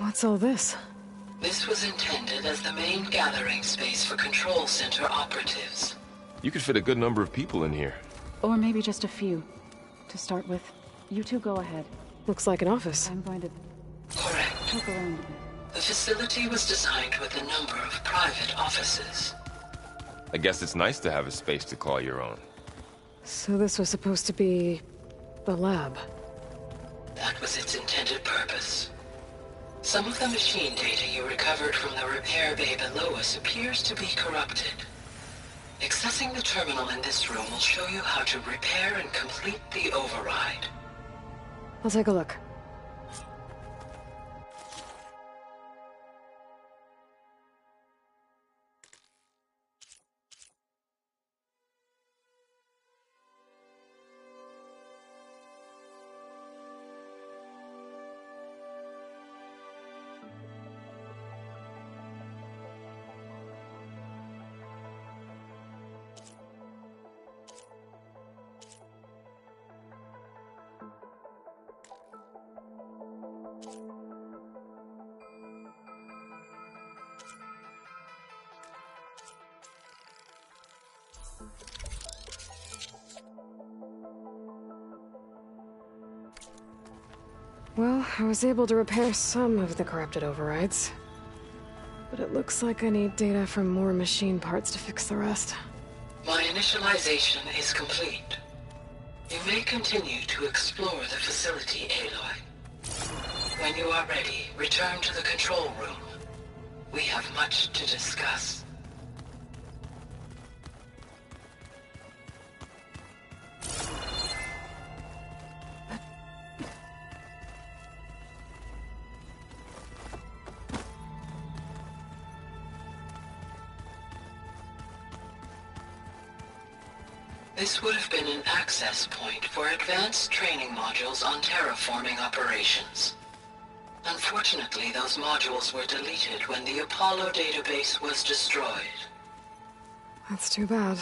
What's all this? This was intended as the main gathering space for control center operatives. You could fit a good number of people in here. Or maybe just a few. To start with, you two go ahead. Looks like an office. I'm going to Correct. poke around a bit. The facility was designed with a number of private offices. I guess it's nice to have a space to call your own. So this was supposed to be the lab. That was its intended purpose. Some of the machine data you recovered from the repair bay below us appears to be corrupted. Accessing the terminal in this room will show you how to repair and complete the override. I'll take a look. Well, I was able to repair some of the corrupted overrides. But it looks like I need data from more machine parts to fix the rest. My initialization is complete. You may continue to explore the facility, Aloy. When you are ready, return to the control room. We have much to discuss. This would have been an access point for advanced training modules on terraforming operations. Unfortunately, those modules were deleted when the Apollo database was destroyed. That's too bad.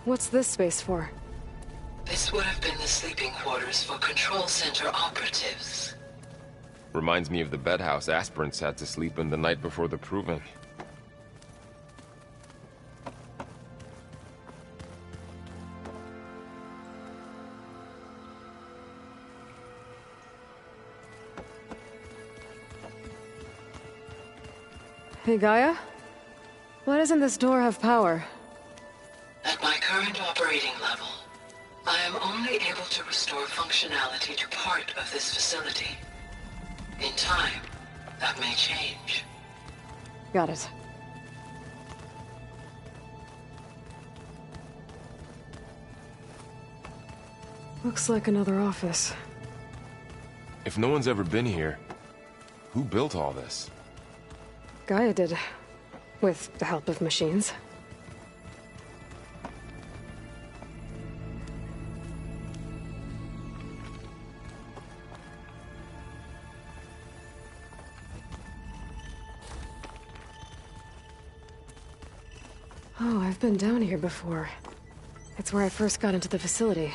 What's this space for? This would have been the sleeping quarters for control center operatives. Reminds me of the bedhouse aspirants had to sleep in the night before the proving. Hey, Gaia? Why doesn't this door have power? At my current operating level, I am only able to restore functionality to part of this facility. In time, that may change. Got it. Looks like another office. If no one's ever been here, who built all this? Gaia did. With the help of machines. Oh, I've been down here before. It's where I first got into the facility.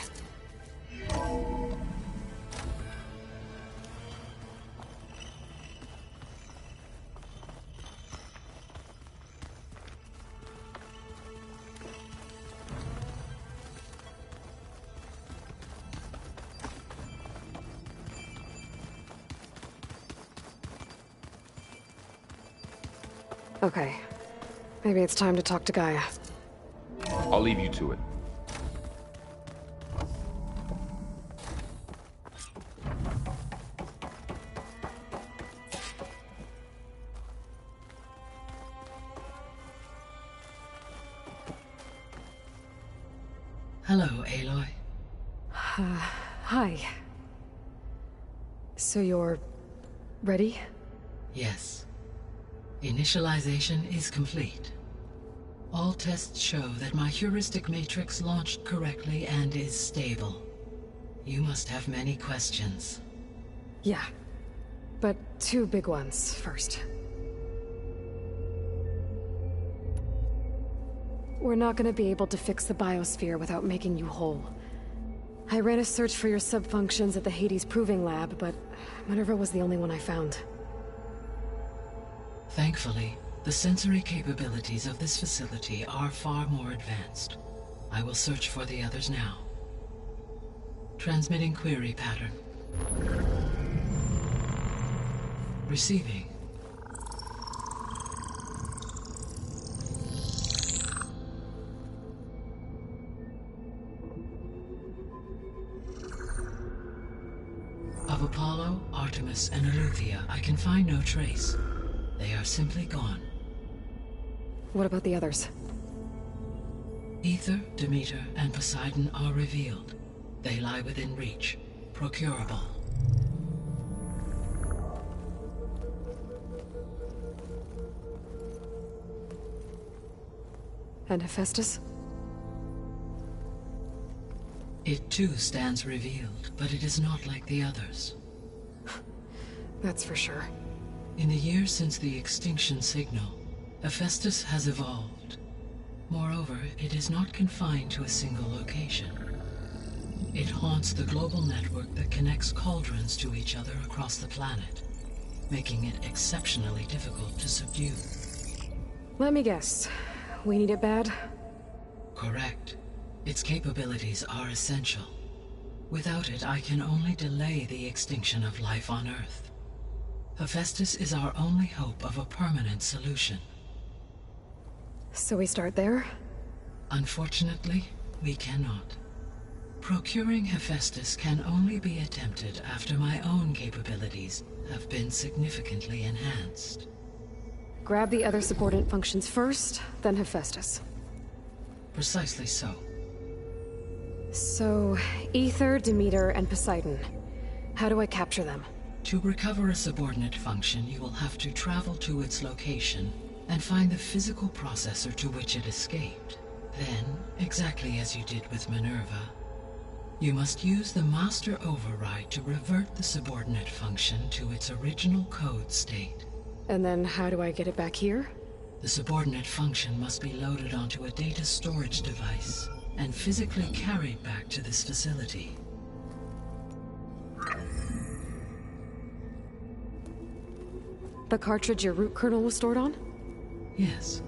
Okay. Maybe it's time to talk to Gaia. I'll leave you to it. Hello, Aloy. Hi. So you're ready? Yes. Initialization is complete. All tests show that my heuristic matrix launched correctly and is stable. You must have many questions. Yeah. But two big ones first. we're not gonna be able to fix the biosphere without making you whole. I ran a search for your subfunctions at the Hades Proving Lab, but Minerva was the only one I found. Thankfully, the sensory capabilities of this facility are far more advanced. I will search for the others now. Transmitting query pattern. Receiving. Of Apollo, Artemis, and Eleuthia, I can find no trace. They are simply gone. What about the others? Aether, Demeter, and Poseidon are revealed. They lie within reach, procurable. And Hephaestus? It too stands revealed, but it is not like the others. That's for sure. In the years since the extinction signal, Hephaestus has evolved. Moreover, it is not confined to a single location. It haunts the global network that connects cauldrons to each other across the planet, making it exceptionally difficult to subdue. Let me guess. We need it bad? Correct. Its capabilities are essential. Without it, I can only delay the extinction of life on Earth. Hephaestus is our only hope of a permanent solution. So we start there? Unfortunately, we cannot. Procuring Hephaestus can only be attempted after my own capabilities have been significantly enhanced. Grab the other subordinate functions first, then Hephaestus. Precisely so. So, Aether, Demeter, and Poseidon. How do I capture them? To recover a subordinate function, you will have to travel to its location and find the physical processor to which it escaped. Then, exactly as you did with Minerva, you must use the master override to revert the subordinate function to its original code state. And then how do I get it back here? The subordinate function must be loaded onto a data storage device and physically carried back to this facility. The cartridge your root kernel was stored on? Yes.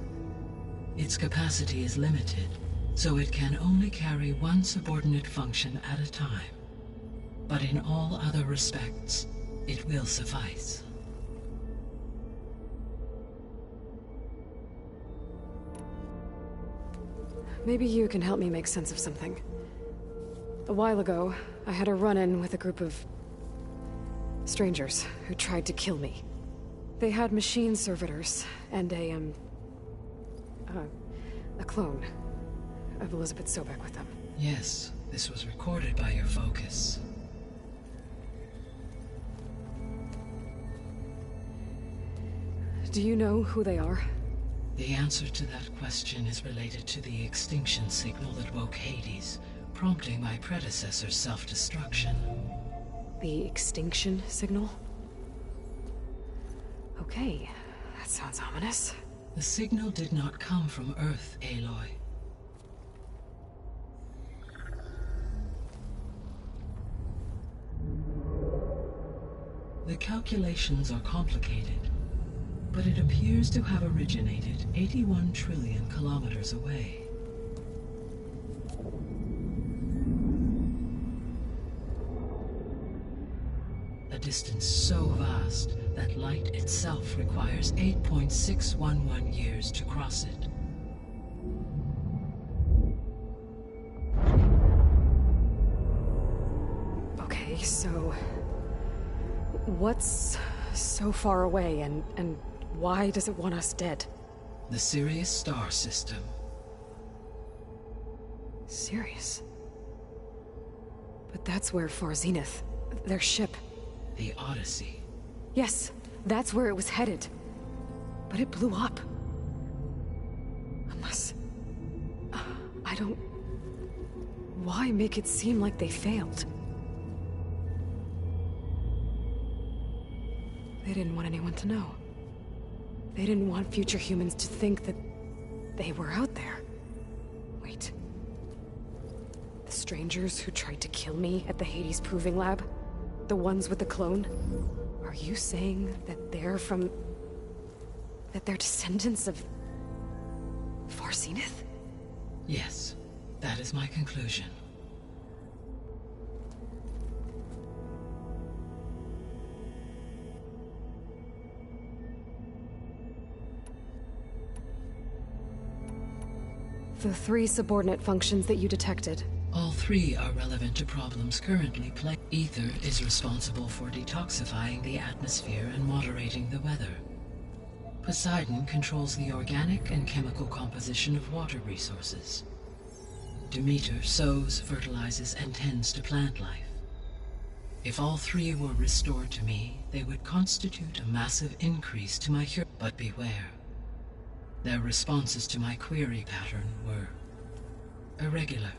Its capacity is limited, so it can only carry one subordinate function at a time. But in all other respects, it will suffice. Maybe you can help me make sense of something. A while ago, I had a run-in with a group of strangers who tried to kill me. They had machine servitors and a clone of Elizabeth Sobek with them. Yes, this was recorded by your focus. Do you know who they are? The answer to that question is related to the extinction signal that woke Hades, prompting my predecessor's self-destruction. The extinction signal? Okay, that sounds ominous. The signal did not come from Earth, Aloy. The calculations are complicated, but it appears to have originated 81 trillion kilometers away. A distance so vast that light itself requires 8.611 years to cross it. Okay, so what's so far away and why does it want us dead? The Sirius star system. Sirius? But that's where Far Zenith, their ship. The Odyssey. Yes, that's where it was headed. But it blew up. Unless... I don't... Why make it seem like they failed? They didn't want anyone to know. They didn't want future humans to think that they were out there. Wait. The strangers who tried to kill me at the Hades Proving Lab? The ones with the clone? Are you saying that they're from... that they're descendants of... Farseneth? Yes, that is my conclusion. The 3 subordinate functions that you detected. All 3 are relevant to problems currently plaguing. Ether is responsible for detoxifying the atmosphere and moderating the weather. Poseidon controls the organic and chemical composition of water resources. Demeter sows, fertilizes, and tends to plant life. If all 3 were restored to me, they would constitute a massive increase to my cure. But beware. Their responses to my query pattern were irregular.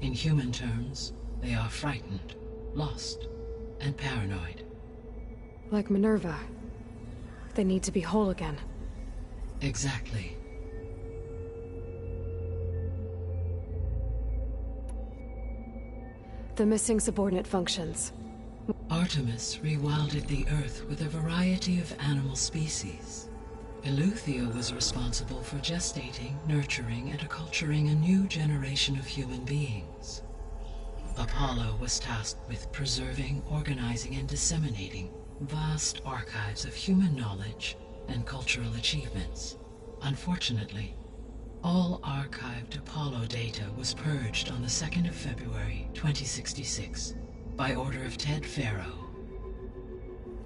In human terms, they are frightened, lost, and paranoid. Like Minerva. They need to be whole again. Exactly. The missing subordinate functions. Artemis rewilded the Earth with a variety of animal species. Eleuthia was responsible for gestating, nurturing, and acculturating a new generation of human beings. Apollo was tasked with preserving, organizing, and disseminating vast archives of human knowledge and cultural achievements. Unfortunately, all archived Apollo data was purged on the 2nd of February, 2066, by order of Ted Faro.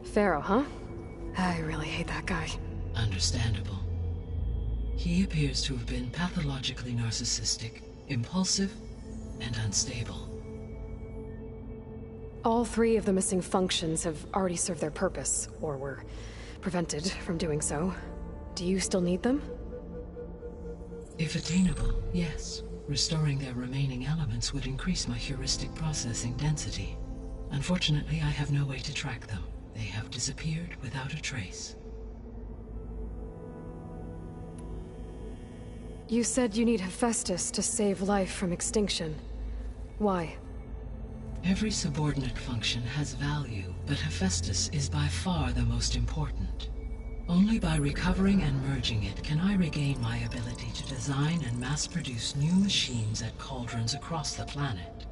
Pharaoh, huh? I really hate that guy. Understandable. He appears to have been pathologically narcissistic, impulsive, and unstable. All 3 of the missing functions have already served their purpose, or were prevented from doing so. Do you still need them? If attainable, yes. Restoring their remaining elements would increase my heuristic processing density. Unfortunately, I have no way to track them. They have disappeared without a trace. You said you need Hephaestus to save life from extinction. Why? Every subordinate function has value, but Hephaestus is by far the most important. Only by recovering and merging it can I regain my ability to design and mass-produce new machines at cauldrons across the planet.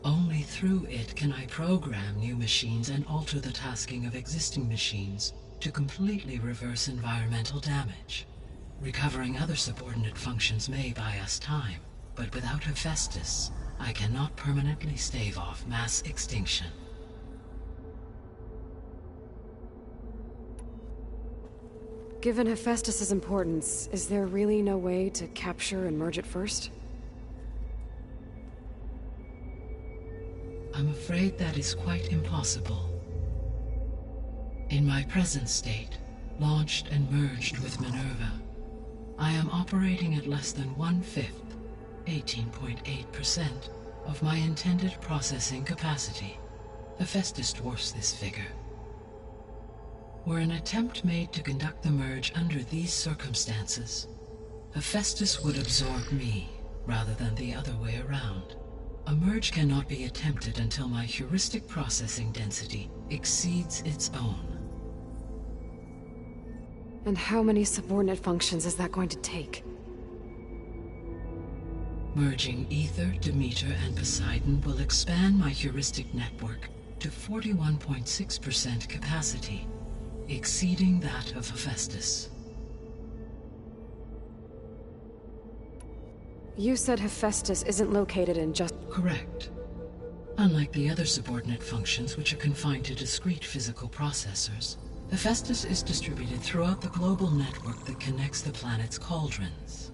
Only through it can I program new machines and alter the tasking of existing machines to completely reverse environmental damage. Recovering other subordinate functions may buy us time, but without Hephaestus, I cannot permanently stave off mass extinction. Given Hephaestus's importance, is there really no way to capture and merge it first? I'm afraid that is quite impossible. In my present state, launched and merged with Minerva, I am operating at less than 1/5, 18.8%, of my intended processing capacity. Hephaestus dwarfs this figure. Were an attempt made to conduct the merge under these circumstances, Hephaestus would absorb me, rather than the other way around. A merge cannot be attempted until my heuristic processing density exceeds its own. And how many subordinate functions is that going to take? Merging Ether, Demeter, and Poseidon will expand my heuristic network to 41.6% capacity, exceeding that of Hephaestus. You said Hephaestus isn't located in just... Correct. Unlike the other subordinate functions, which are confined to discrete physical processors, Hephaestus is distributed throughout the global network that connects the planet's cauldrons.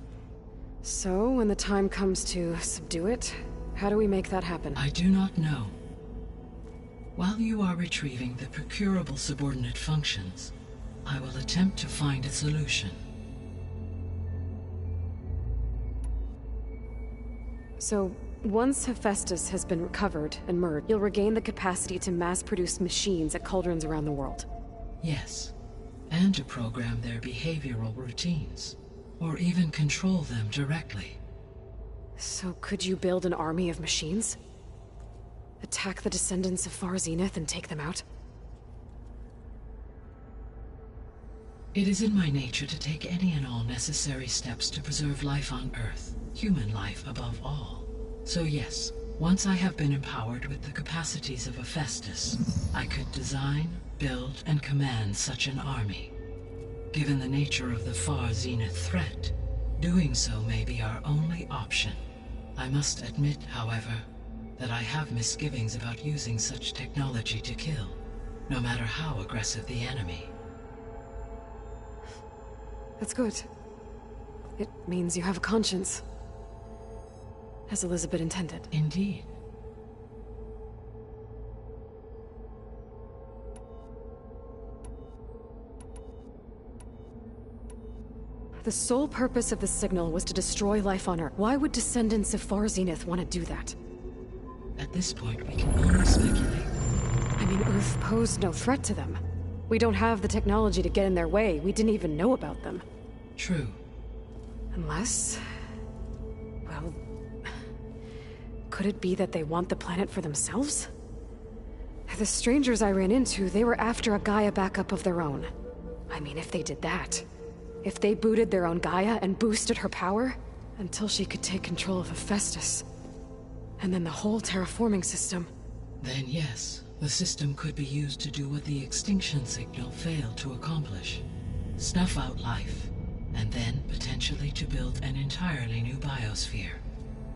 So, when the time comes to subdue it, how do we make that happen? I do not know. While you are retrieving the procurable subordinate functions, I will attempt to find a solution. So, once Hephaestus has been recovered and merged, you'll regain the capacity to mass-produce machines at cauldrons around the world. Yes, and to program their behavioral routines. or even control them directly. So could you build an army of machines? Attack the descendants of Far Zenith and take them out? It is in my nature to take any and all necessary steps to preserve life on Earth, human life above all. So yes, once I have been empowered with the capacities of Hephaestus, I could design, build, and command such an army. Given the nature of the Far Zenith threat, doing so may be our only option. I must admit, however, that I have misgivings about using such technology to kill, no matter how aggressive the enemy. That's good. It means you have a conscience. As Elizabeth intended. Indeed. The sole purpose of the signal was to destroy life on Earth. Why would descendants of Far Zenith want to do that? At this point, we can only speculate. I mean, Earth posed no threat to them. We don't have the technology to get in their way. We didn't even know about them. True. Unless... well... could it be that they want the planet for themselves? The strangers I ran into, they were after a Gaia backup of their own. I mean, if they did that... if they booted their own Gaia and boosted her power, until she could take control of Hephaestus. And then the whole terraforming system. Then yes, the system could be used to do what the extinction signal failed to accomplish. Snuff out life, and then potentially to build an entirely new biosphere,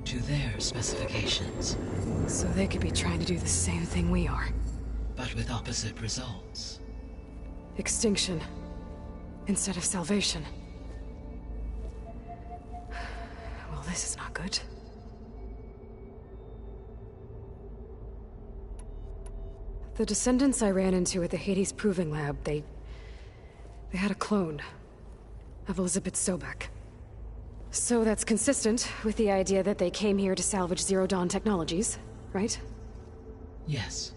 to their specifications. So they could be trying to do the same thing we are. But with opposite results. Extinction. Instead of salvation. Well, this is not good. The descendants I ran into at the Hades Proving Lab, they had a clone of Elizabeth Sobek. So that's consistent with the idea that they came here to salvage Zero Dawn technologies, right? Yes.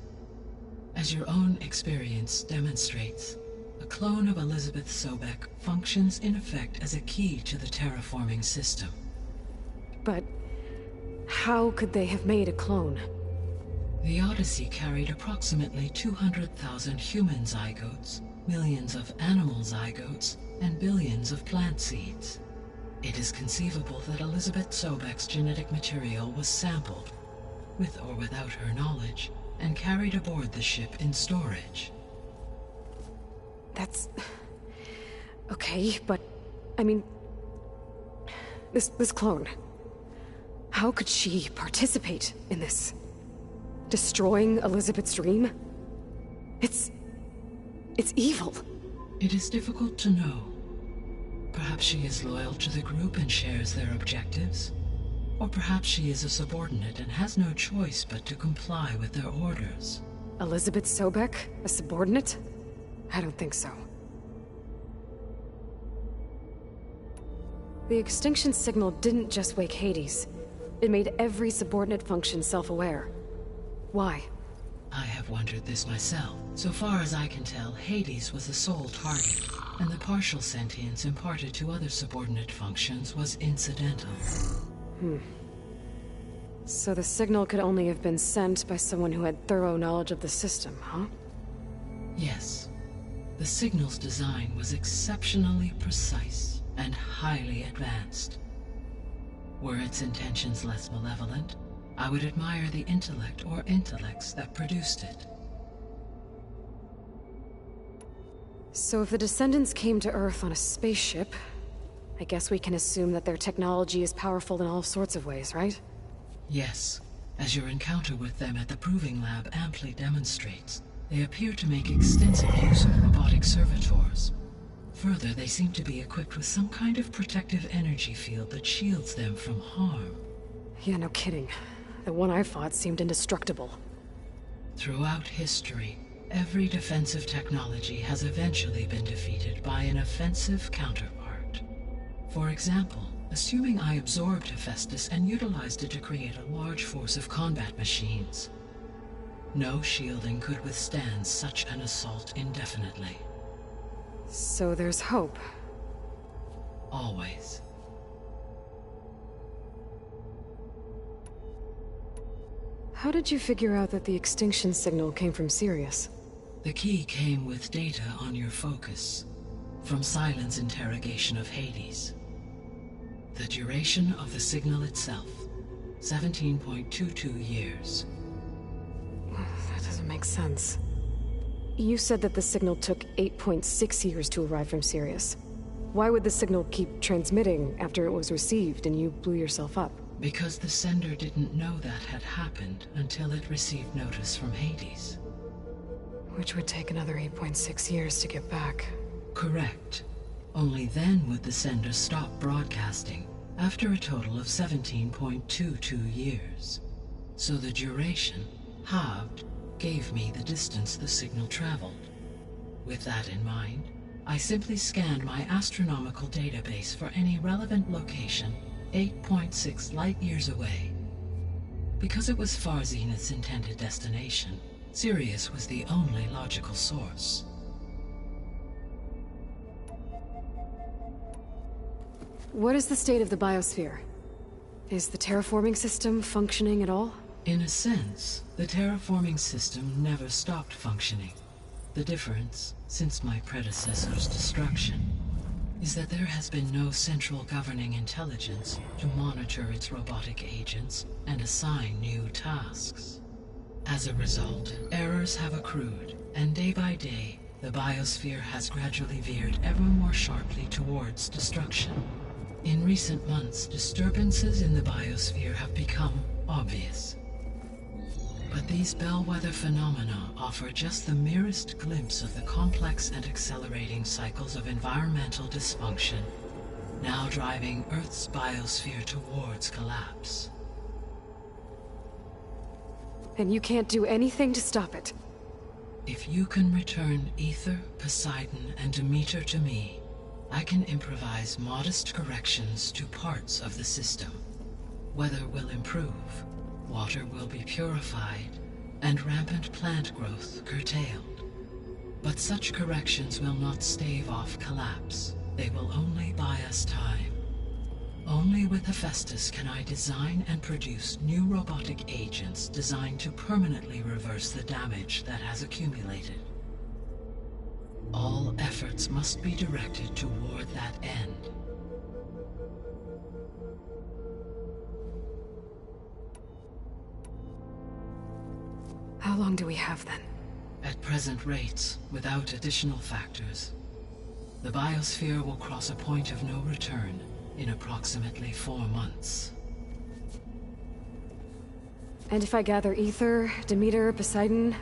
As your own experience demonstrates, a clone of Elizabeth Sobek functions in effect as a key to the terraforming system. But how could they have made a clone? The Odyssey carried approximately 200,000 human zygotes, millions of animal zygotes, and billions of plant seeds. It is conceivable that Elizabeth Sobek's genetic material was sampled, with or without her knowledge, and carried aboard the ship in storage. That's... okay, but... I mean... This clone... how could she participate in this? Destroying Elizabeth's dream? It's evil. It is difficult to know. Perhaps she is loyal to the group and shares their objectives. Or perhaps she is a subordinate and has no choice but to comply with their orders. Elizabeth Sobek? A subordinate? I don't think so. The extinction signal didn't just wake Hades. It made every subordinate function self-aware. Why? I have wondered this myself. So far as I can tell, Hades was the sole target, and the partial sentience imparted to other subordinate functions was incidental. So the signal could only have been sent by someone who had thorough knowledge of the system, huh? Yes. The signal's design was exceptionally precise and highly advanced. Were its intentions less malevolent, I would admire the intellect or intellects that produced it. So if the descendants came to Earth on a spaceship, I guess we can assume that their technology is powerful in all sorts of ways, right? Yes. As your encounter with them at the Proving Lab amply demonstrates, they appear to make extensive use of robotic servitors. Further, they seem to be equipped with some kind of protective energy field that shields them from harm. Yeah, no kidding. The one I fought seemed indestructible. Throughout history, every defensive technology has eventually been defeated by an offensive counterpart. For example, assuming I absorbed Hephaestus and utilized it to create a large force of combat machines. No shielding could withstand such an assault indefinitely. So there's hope. always. How did you figure out that the extinction signal came from Sirius? The key came with data on your focus, from Silent's interrogation of Hades. The duration of the signal itself, 17.22 years. That doesn't make sense. You said that the signal took 8.6 years to arrive from Sirius. Why would the signal keep transmitting after it was received and you blew yourself up? Because the sender didn't know that had happened until it received notice from Hades. Which would take another 8.6 years to get back. Correct. Only then would the sender stop broadcasting, after a total of 17.22 years. So the duration, halved, gave me the distance the signal traveled. With that in mind, I simply scanned my astronomical database for any relevant location 8.6 light-years away. Because it was Far Zenith's intended destination, Sirius was the only logical source. What is the state of the biosphere? Is the terraforming system functioning at all? In a sense, the terraforming system never stopped functioning. The difference, since my predecessor's destruction, is that there has been no central governing intelligence to monitor its robotic agents and assign new tasks. As a result, errors have accrued, and day by day, the biosphere has gradually veered ever more sharply towards destruction. In recent months, disturbances in the biosphere have become obvious. But these bellwether phenomena offer just the merest glimpse of the complex and accelerating cycles of environmental dysfunction, now driving Earth's biosphere towards collapse. And you can't do anything to stop it? If you can return Aether, Poseidon, and Demeter to me, I can improvise modest corrections to parts of the system. Weather will improve, water will be purified, and rampant plant growth curtailed. But such corrections will not stave off collapse. They will only buy us time. Only with Hephaestus can I design and produce new robotic agents designed to permanently reverse the damage that has accumulated. All efforts must be directed toward that end. How long do we have then? At present rates, without additional factors, the biosphere will cross a point of no return in approximately 4 months. And if I gather Aether, Demeter, Poseidon,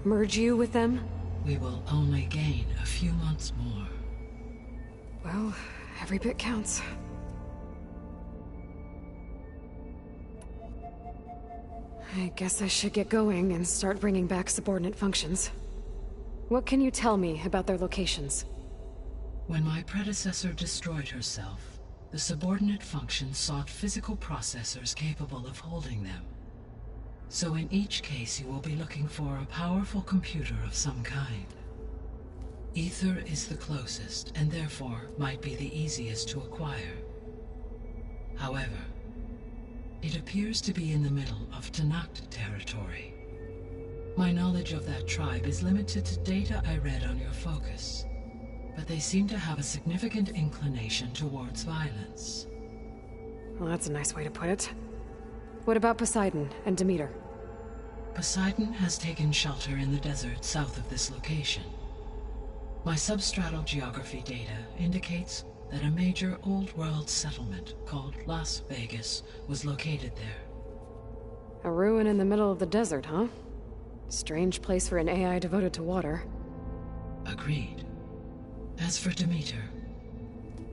merge you with them? We will only gain a few months more. Well, every bit counts. I guess I should get going and start bringing back subordinate functions. What can you tell me about their locations? When my predecessor destroyed herself, the subordinate functions sought physical processors capable of holding them. So in each case you will be looking for a powerful computer of some kind. Aether is the closest, and therefore might be the easiest to acquire. However, it appears to be in the middle of Tanakh territory. My knowledge of that tribe is limited to data I read on your focus, but they seem to have a significant inclination towards violence. Well, that's a nice way to put it. What about Poseidon and Demeter? Poseidon has taken shelter in the desert south of this location. My substratal geography data indicates that a major old-world settlement called Las Vegas was located there. A ruin in the middle of the desert, huh? Strange place for an AI devoted to water. Agreed. As for Demeter,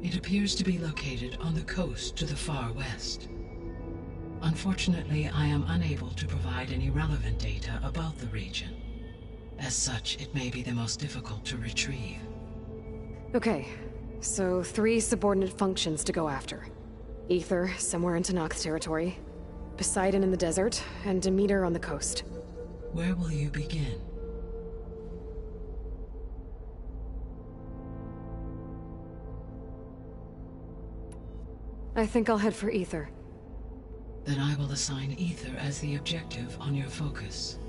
it appears to be located on the coast to the far west. Unfortunately, I am unable to provide any relevant data about the region. As such, it may be the most difficult to retrieve. Okay, so 3 subordinate functions to go after. Aether, somewhere in Tanakh territory. Poseidon in the desert, and Demeter on the coast. Where will you begin? I think I'll head for Ether. Then I will assign Ether as the objective on your focus.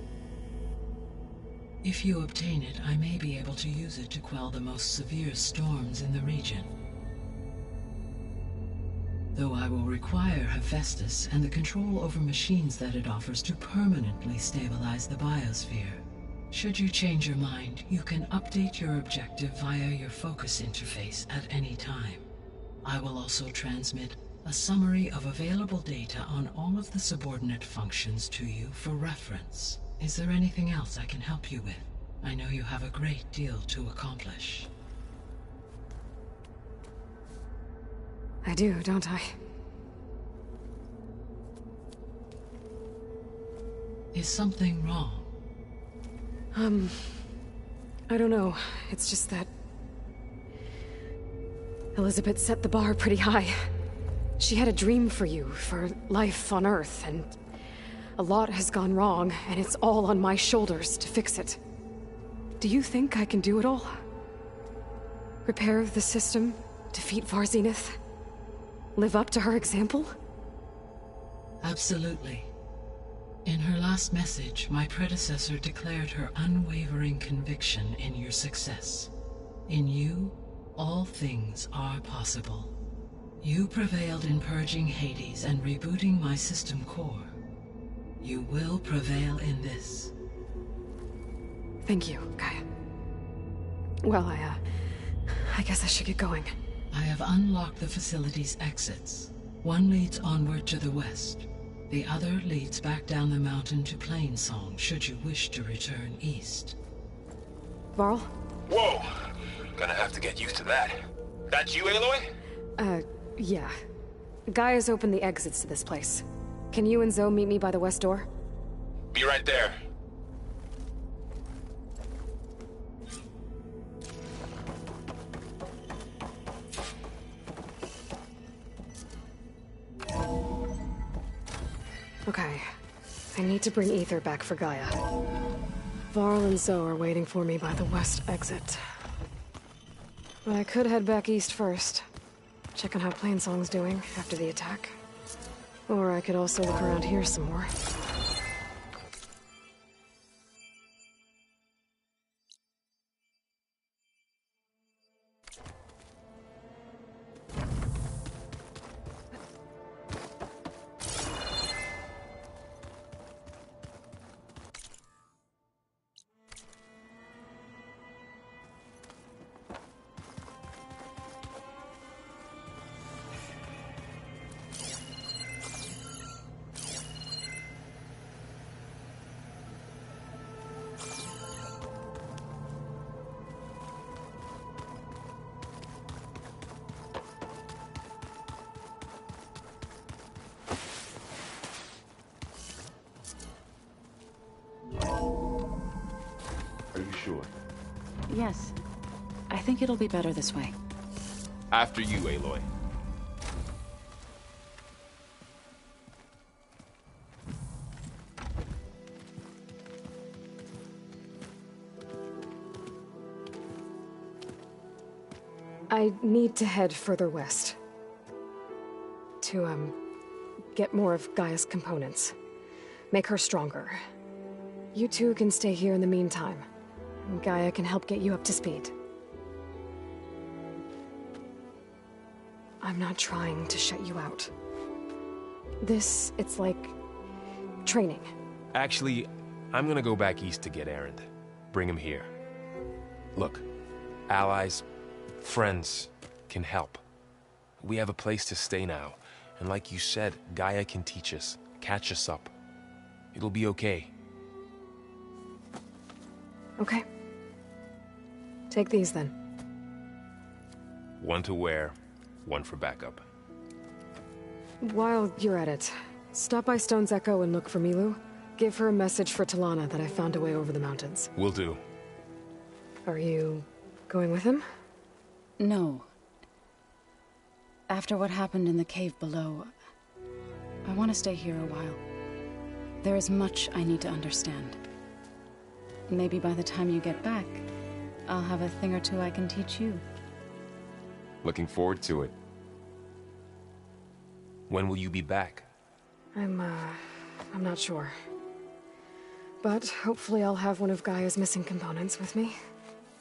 If you obtain it, I may be able to use it to quell the most severe storms in the region. Though I will require Hephaestus and the control over machines that it offers to permanently stabilize the biosphere. Should you change your mind, you can update your objective via your focus interface at any time. I will also transmit a summary of available data on all of the subordinate functions to you for reference. Is there anything else I can help you with? I know you have a great deal to accomplish. I do, don't I? Is something wrong? I don't know. It's just that Elizabeth set the bar pretty high. She had a dream for you, for life on Earth, and a lot has gone wrong, and it's all on my shoulders to fix it. Do you think I can do it all? Repair the system, defeat Varzenith, live up to her example? Absolutely. In her last message, my predecessor declared her unwavering conviction in your success. In you, all things are possible. You prevailed in purging Hades and rebooting my system core. You will prevail in this. Thank you, Gaia. Well, I guess I should get going. I have unlocked the facility's exits. One leads onward to the west. The other leads back down the mountain to Plainsong, should you wish to return east. Varl? Whoa! Gonna have to get used to that. That's you, Aloy? Yeah. Gaia's opened the exits to this place. Can you and Zoe meet me by the west door? Be right there. Okay. I need to bring Ether back for Gaia. Varl and Zoe are waiting for me by the west exit. But I could head back east first. Check on how Plainsong's doing after the attack. Or I could also look around here some more. Are you sure? Yes. I think it'll be better this way. After you, Aloy. I need to head further west. To, get more of Gaia's components. Make her stronger. You two can stay here in the meantime. And Gaia can help get you up to speed. I'm not trying to shut you out. It's like training. Actually, I'm gonna go back east to get Erend. Bring him here. Look, allies, friends can help. We have a place to stay now. And like you said, Gaia can teach us, catch us up. It'll be okay. Okay. Take these then. One to wear, one for backup. While you're at it, stop by Stone's Echo and look for Milu. Give her a message for Talana that I found a way over the mountains. Will do. Are you going with him? No. After what happened in the cave below, I want to stay here a while. There is much I need to understand. Maybe by the time you get back, I'll have a thing or two I can teach you. Looking forward to it. When will you be back? I'm not sure. But hopefully I'll have one of Gaia's missing components with me.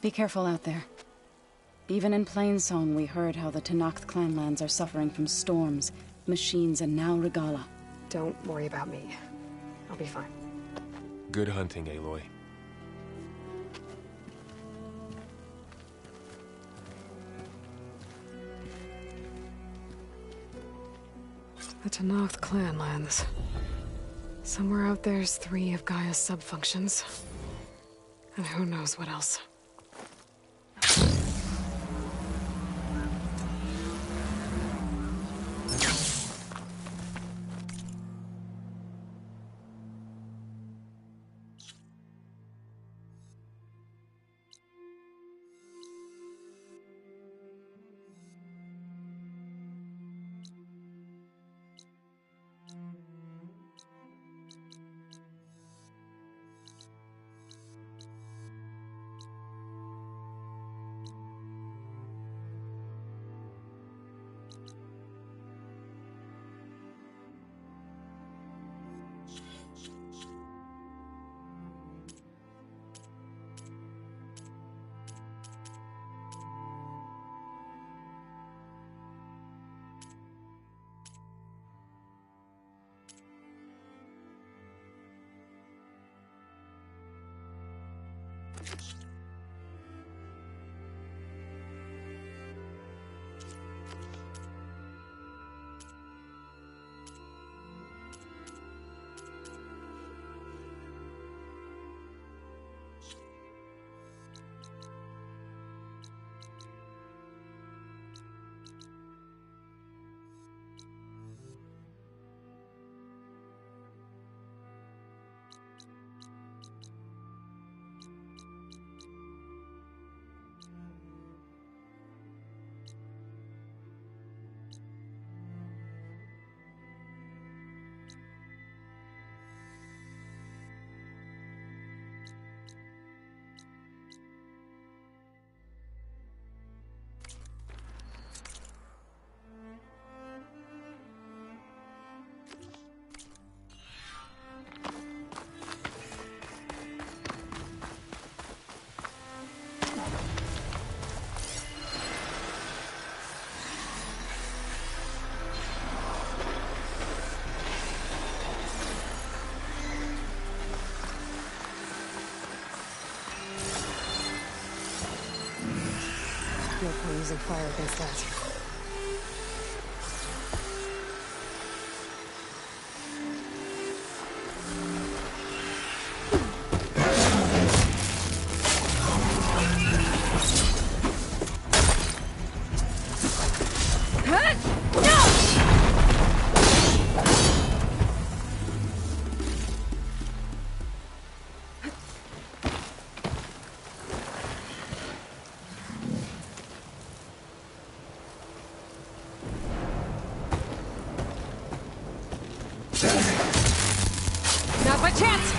Be careful out there. Even in Plainsong, we heard how the Tenakth clanlands are suffering from storms, machines, and now Regala. Don't worry about me. I'll be fine. Good hunting, Aloy. The Tenakth clanlands. Somewhere out there's 3 of Gaia's sub-functions. And who knows what else. No point using fire against that. Not by chance!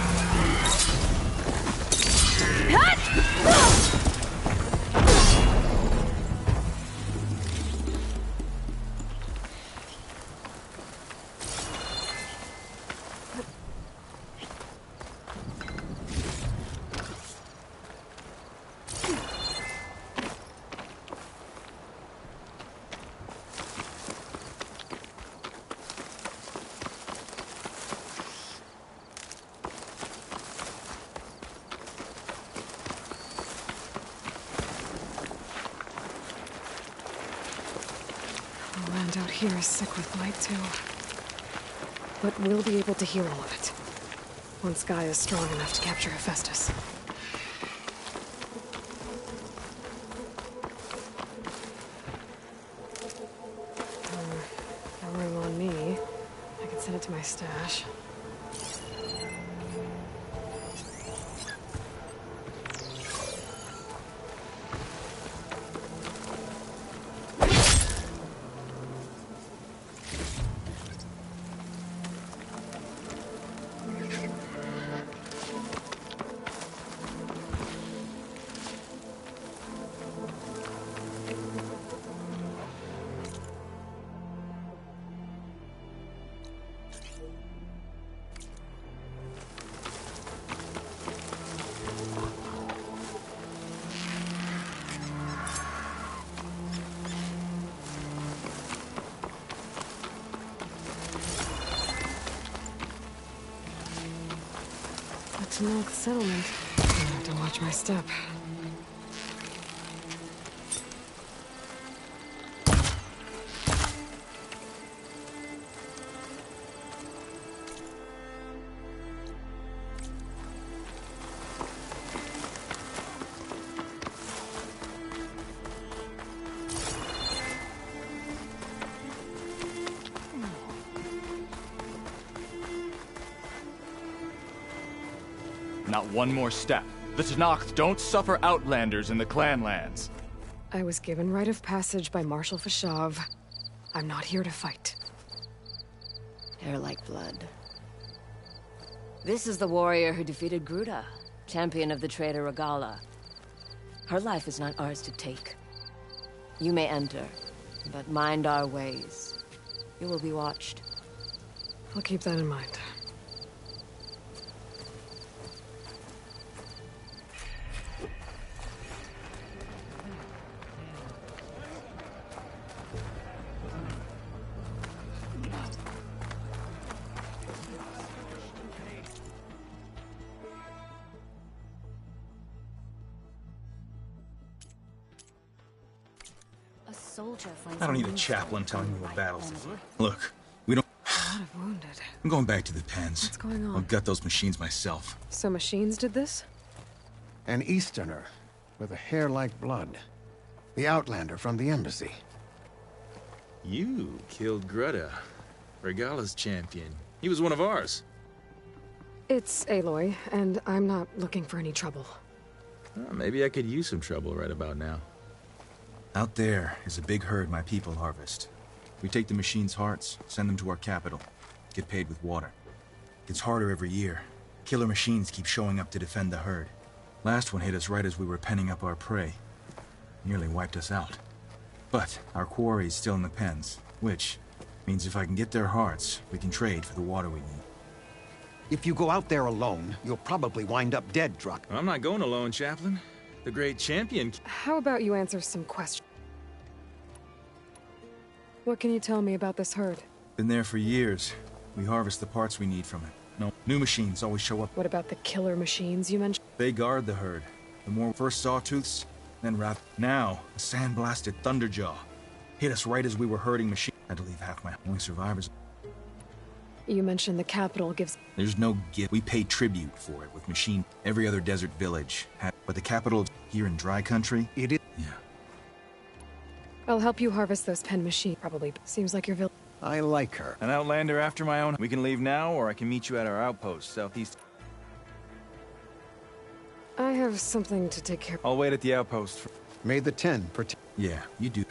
Out here is sick with blight too. But we'll be able to heal all of it. Once Gaia is strong enough to capture Hephaestus. No room on me. I can send it to my stash. to Milk Settlement. I have to watch my step. Not one more step. The Tenakth don't suffer outlanders in the Clanlands. I was given rite of passage by Marshal Fashav. I'm not here to fight. Hair like blood. This is the warrior who defeated Gruda, champion of the traitor Regala. Her life is not ours to take. You may enter, but mind our ways. You will be watched. I'll keep that in mind. I don't need a chaplain telling me what battles. Look, we don't... A lot of wounded. I'm going back to the pens. What's going on? I'll gut those machines myself. So machines did this? An Easterner with a hair like blood. The Outlander from the embassy. You killed Gruda, Regala's champion. He was one of ours. It's Aloy, and I'm not looking for any trouble. Well, maybe I could use some trouble right about now. Out there is a big herd my people harvest. We take the machines' hearts, send them to our capital, get paid with water. Gets harder every year. Killer machines keep showing up to defend the herd. Last one hit us right as we were penning up our prey. Nearly wiped us out. But our quarry's still in the pens, which means if I can get their hearts, we can trade for the water we need. If you go out there alone, you'll probably wind up dead, Druck. I'm not going alone, Chaplain. The great champion... How about you answer some questions? What can you tell me about this herd? Been there for years. We harvest the parts we need from it. No, new machines always show up. What about the killer machines you mentioned? They guard the herd. The more first sawtooths, then wrap. Now, a sandblasted thunderjaw. Hit us right as we were herding machines. Had to leave half my only survivors. You mentioned the capital gives... There's no gift. We pay tribute for it with machine. Every other desert village. But the capital here in dry country... It is... Yeah. I'll help you harvest those pen machines. Probably. Seems like your village... I like her. An outlander after my own. We can leave now, or I can meet you at our outpost, southeast. I have something to take care of. I'll wait at the outpost for... May the 10 protect... Yeah, you do.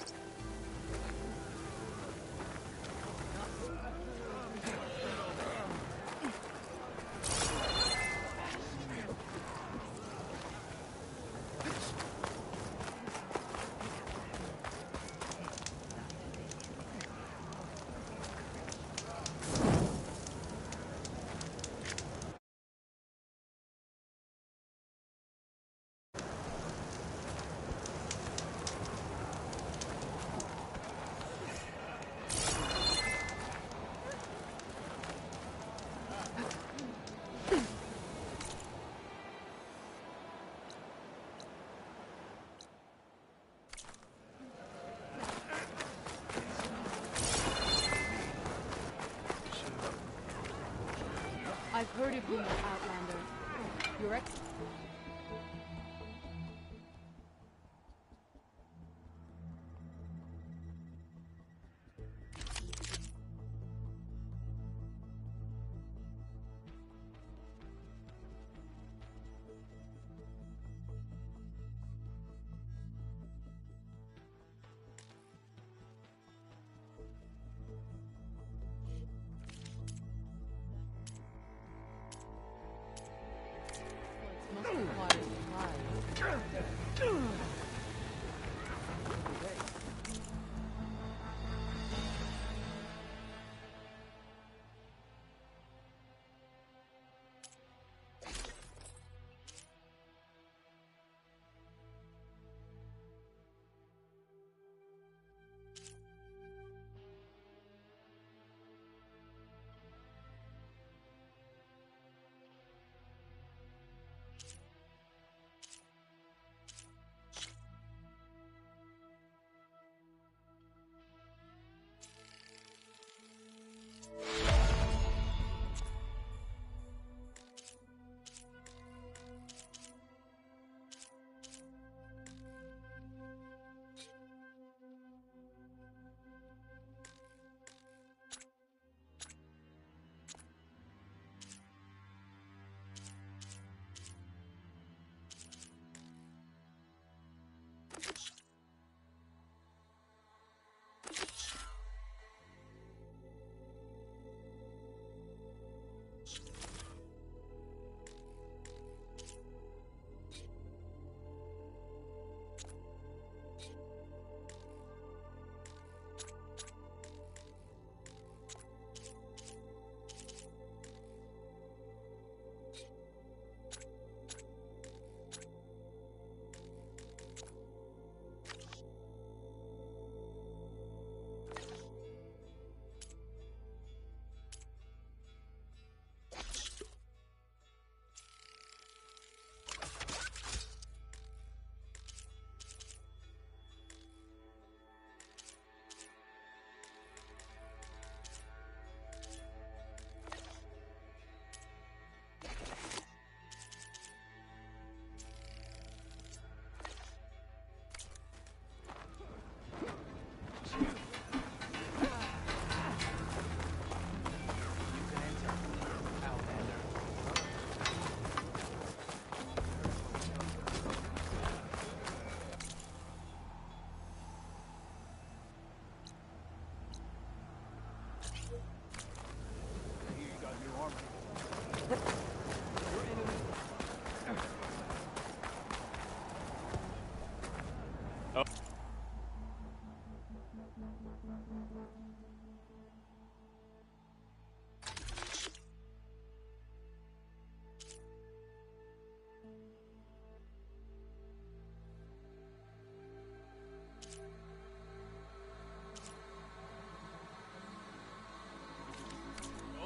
I've heard of you, Outlander. Your ex...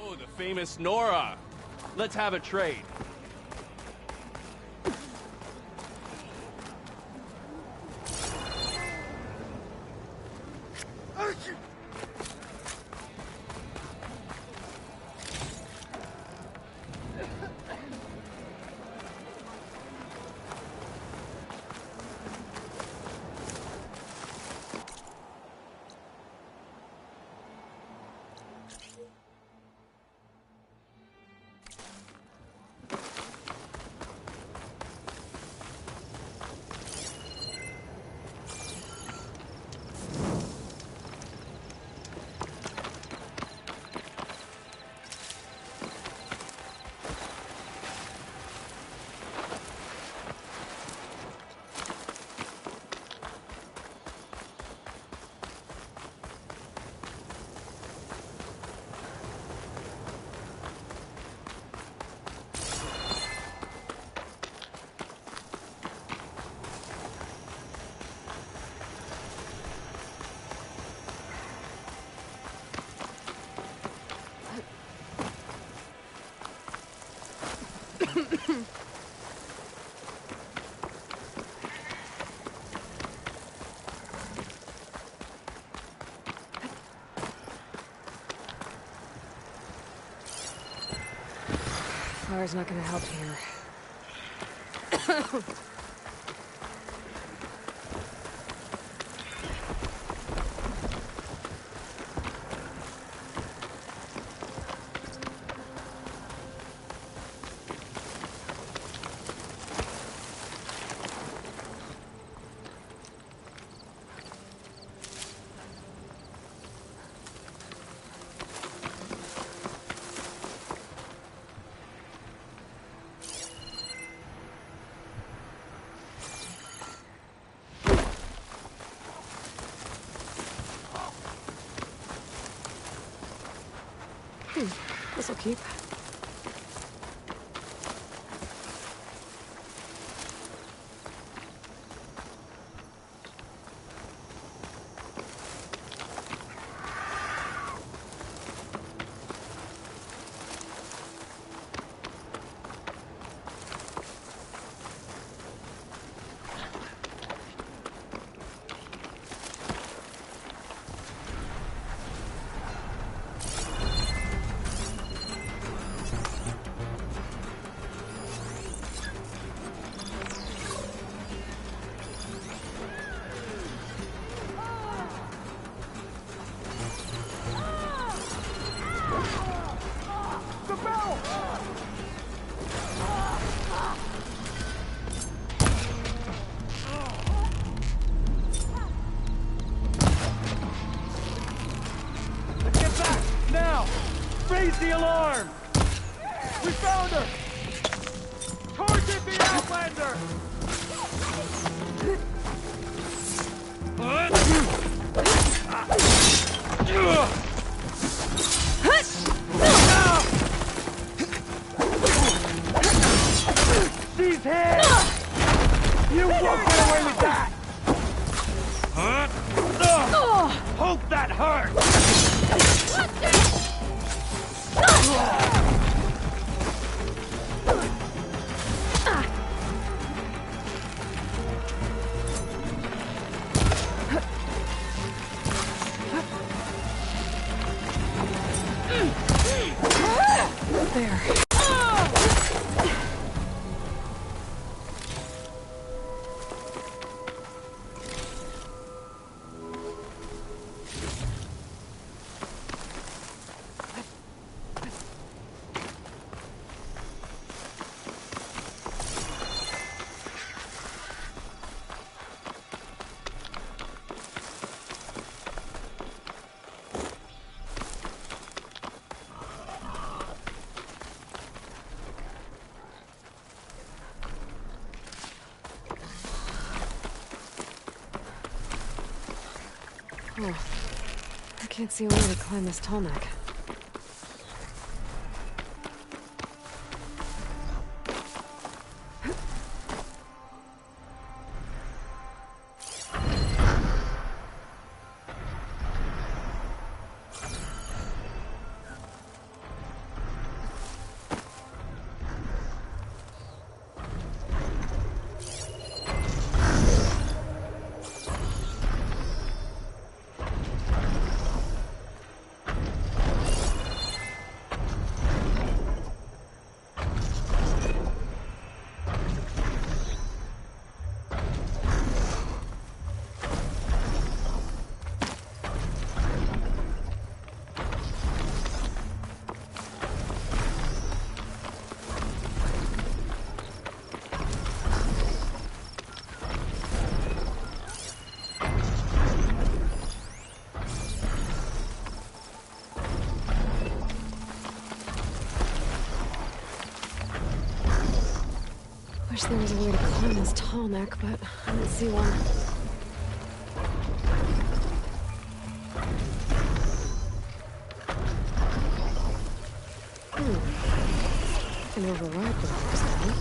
Oh, the famous Nora. Let's have a trade. Fire's not gonna help here. This'll keep. The alarm! We found her! Target the Outlander! She's here! You won't get away with that! Hope that hurt! There. Oh, I can't see a way to climb this tall neck. Wish there was a way to climb this tall neck, but I don't see one. I can override the rocks now.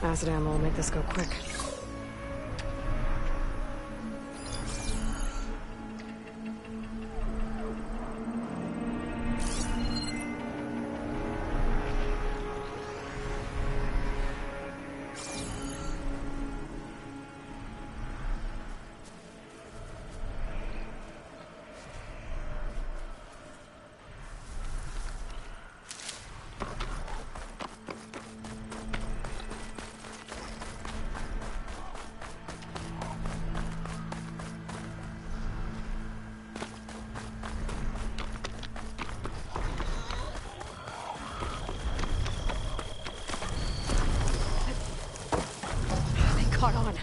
Acid ammo will make this go quick. Caught on.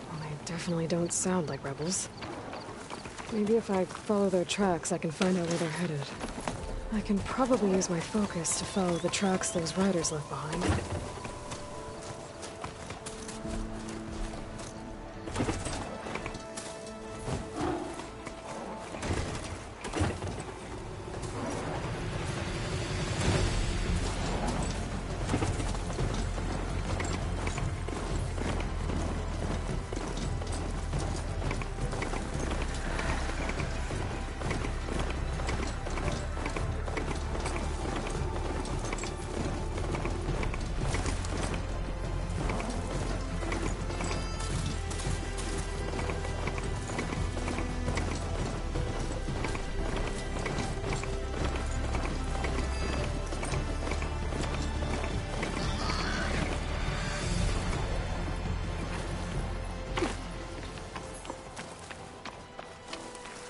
Well, they definitely don't sound like rebels. Maybe if I follow their tracks, I can find out where they're headed. I can probably use my focus to follow the tracks those riders left behind.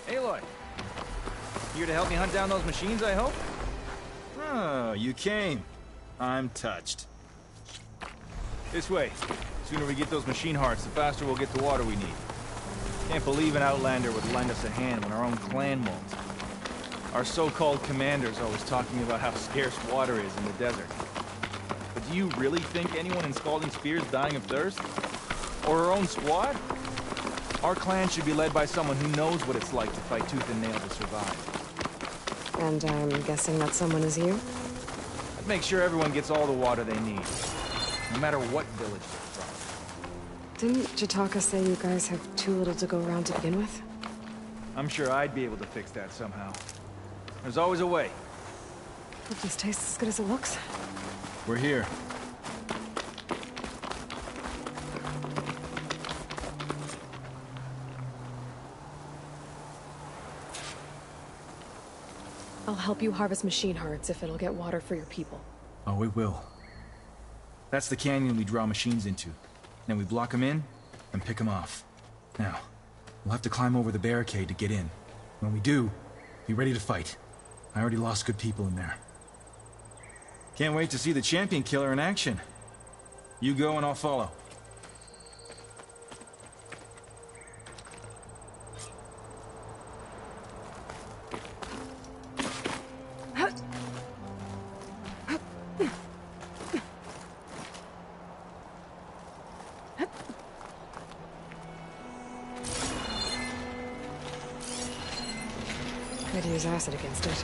Aloy, here to help me hunt down those machines, I hope? Oh, you came. I'm touched. This way. The sooner we get those machine hearts, the faster we'll get the water we need. Can't believe an Outlander would lend us a hand when our own clan won't. Our so-called commander's always talking about how scarce water is in the desert. But do you really think anyone in Scalding Spear's dying of thirst? Or our own squad? Our clan should be led by someone who knows what it's like to fight tooth and nail to survive. And I'm guessing that someone is you? I'd make sure everyone gets all the water they need, no matter what village they're from. Didn't Jataka say you guys have too little to go around to begin with? I'm sure I'd be able to fix that somehow. There's always a way. Hope this tastes as good as it looks. We're here. I'll help you harvest machine hearts if it'll get water for your people. Oh, it will. That's the canyon we draw machines into. Then we block them in and pick them off. Now, we'll have to climb over the barricade to get in. When we do, be ready to fight. I already lost good people in there. Can't wait to see the champion killer in action. You go and I'll follow. Could use acid against it.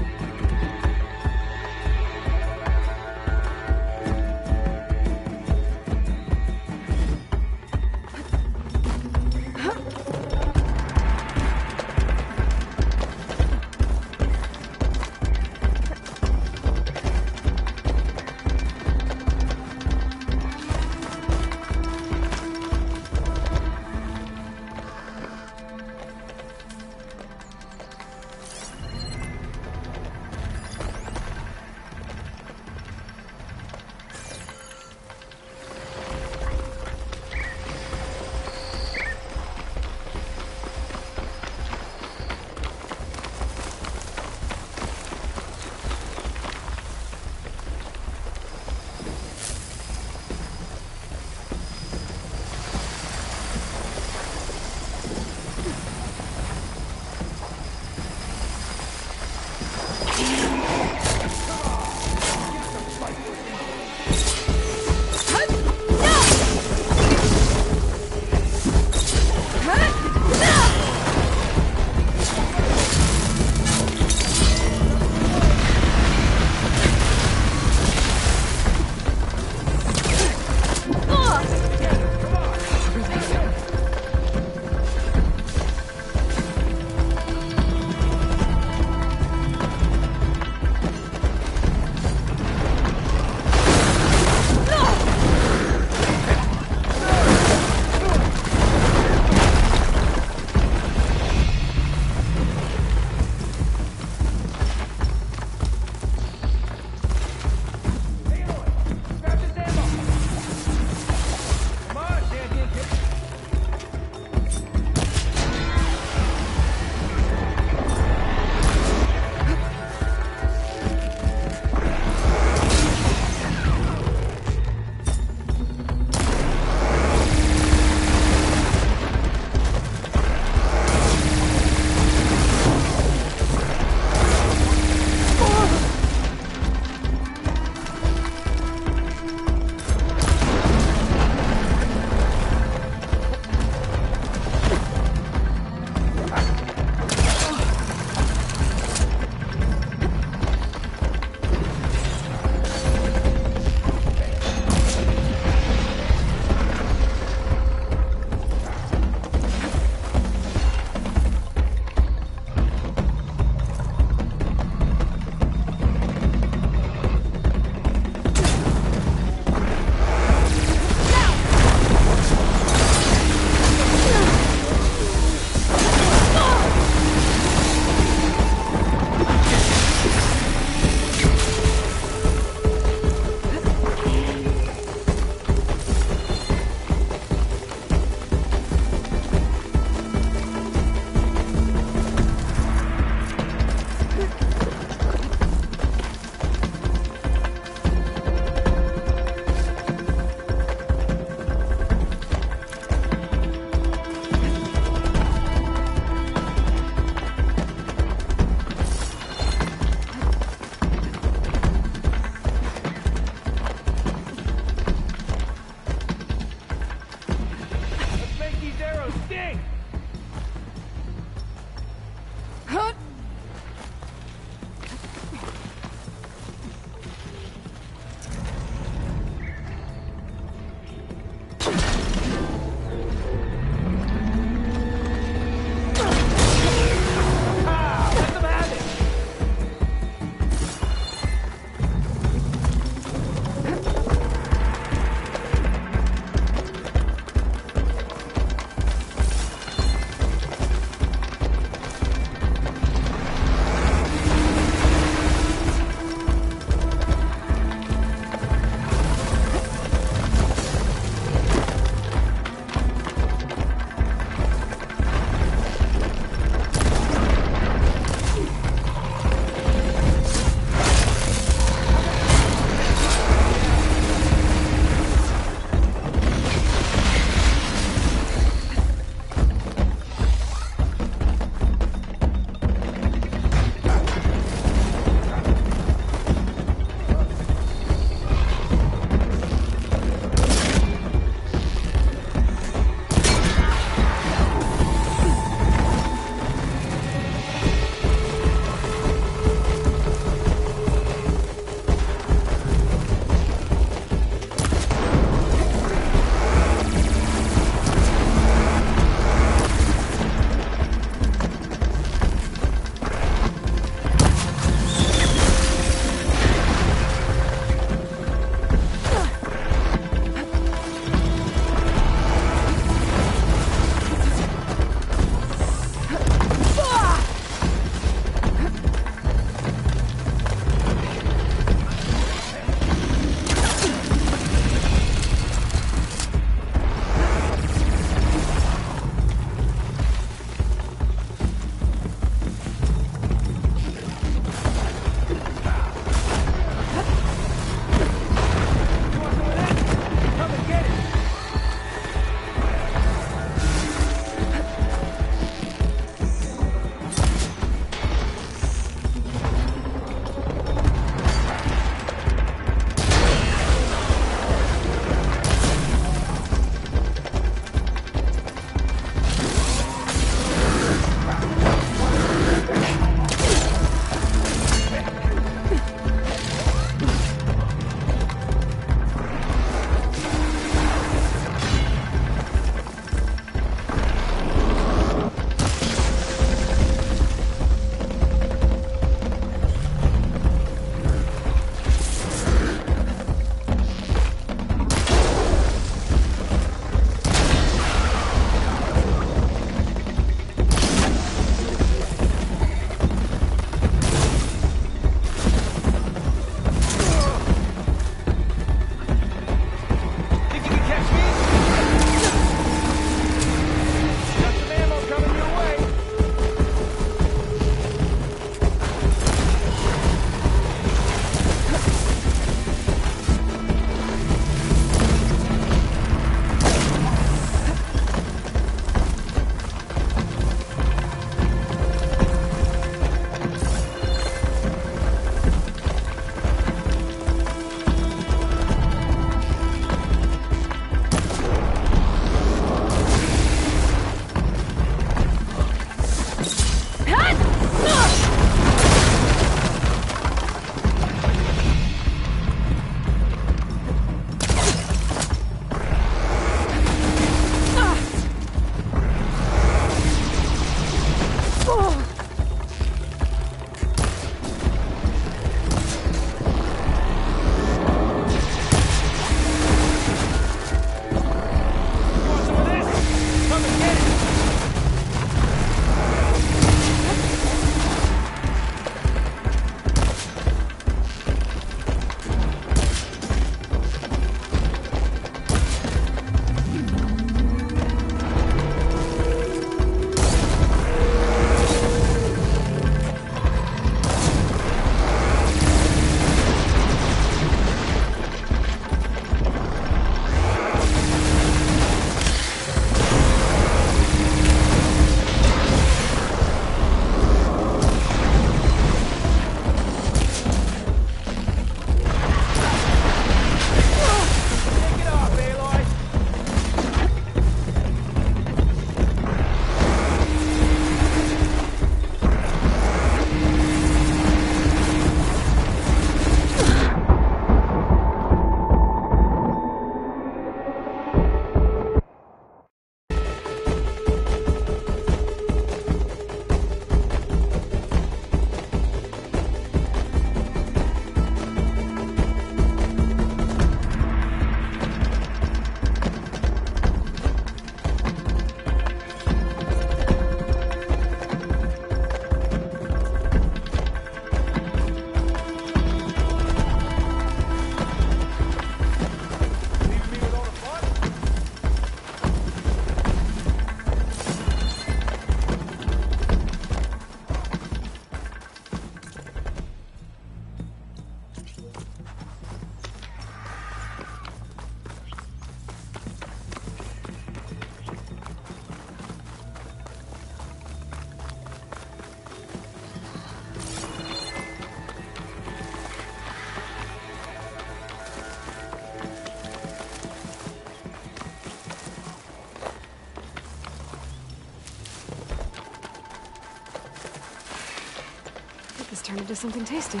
turn into something tasty.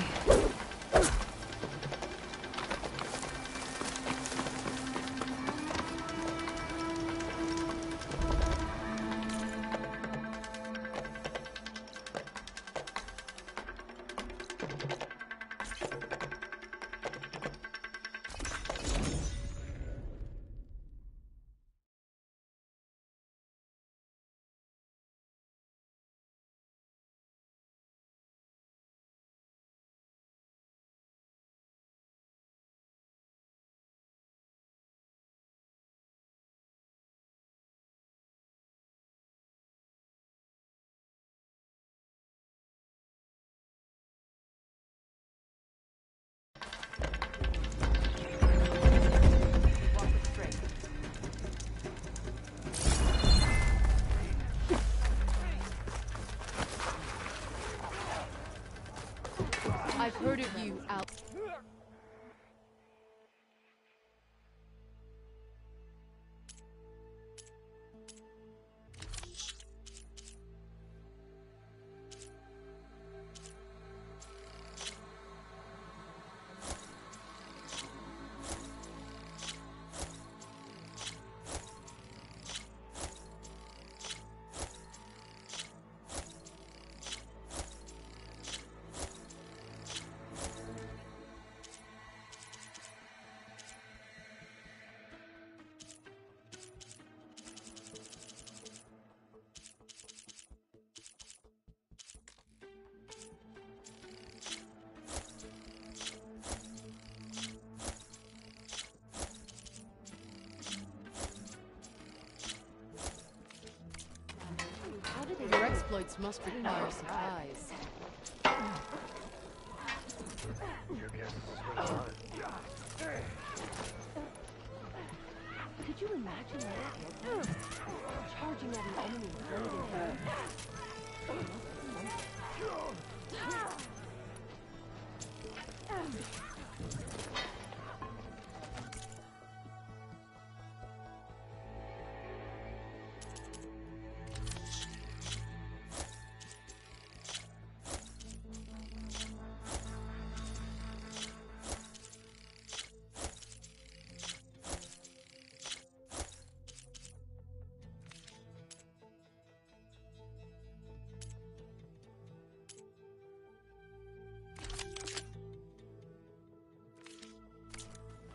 I've heard of you out. Your exploits must require supplies. Could you imagine that? Charging at an enemy blade in hand.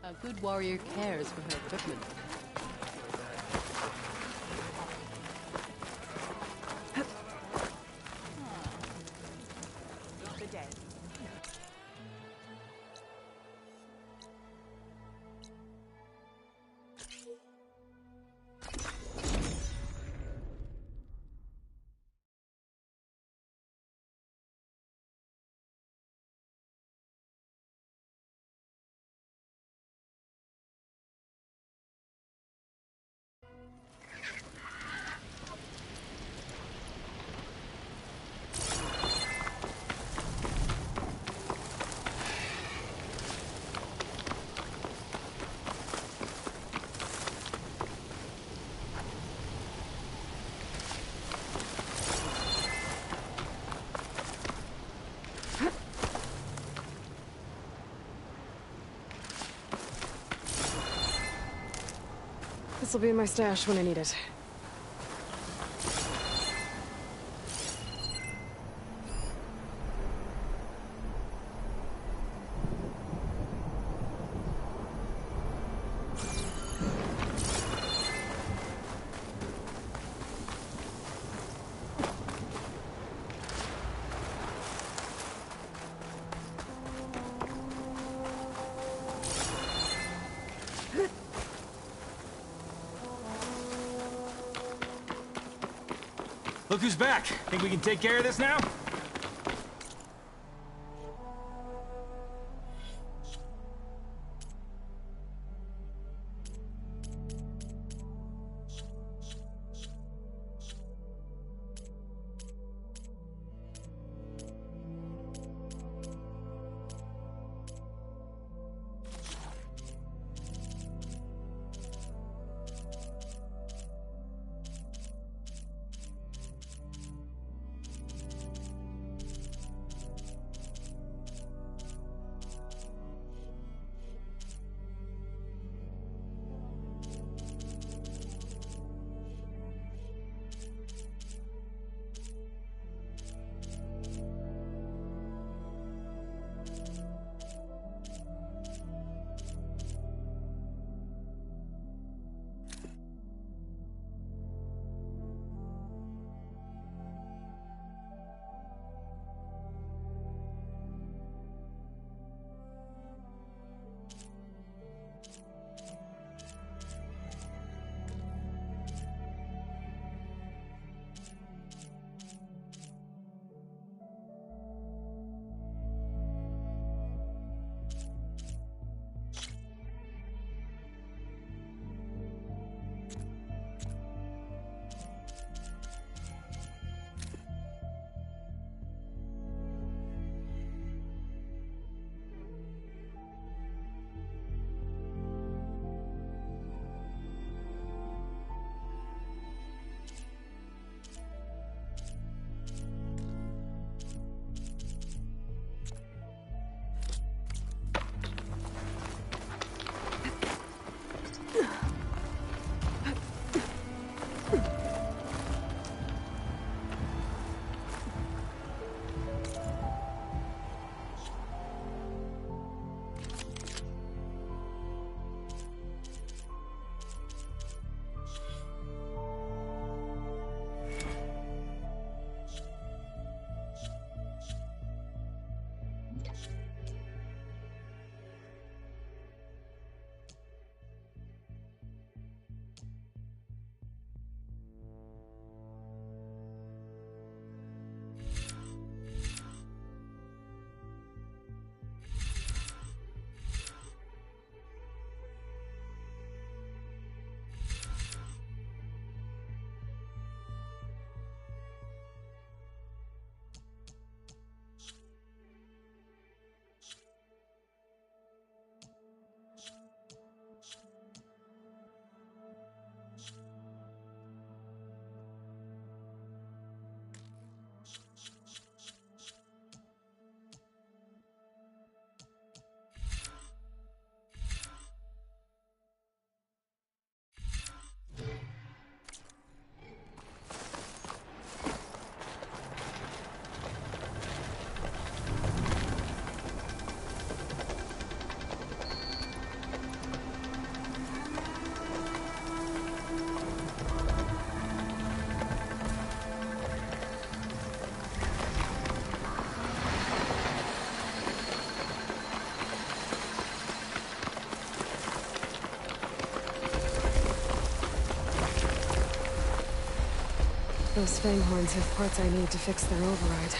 A good warrior cares for her equipment. Good day. This'll be in my stash when I need it. Look who's back. Think we can take care of this now? Those fang horns have parts I need to fix their override.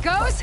it goes!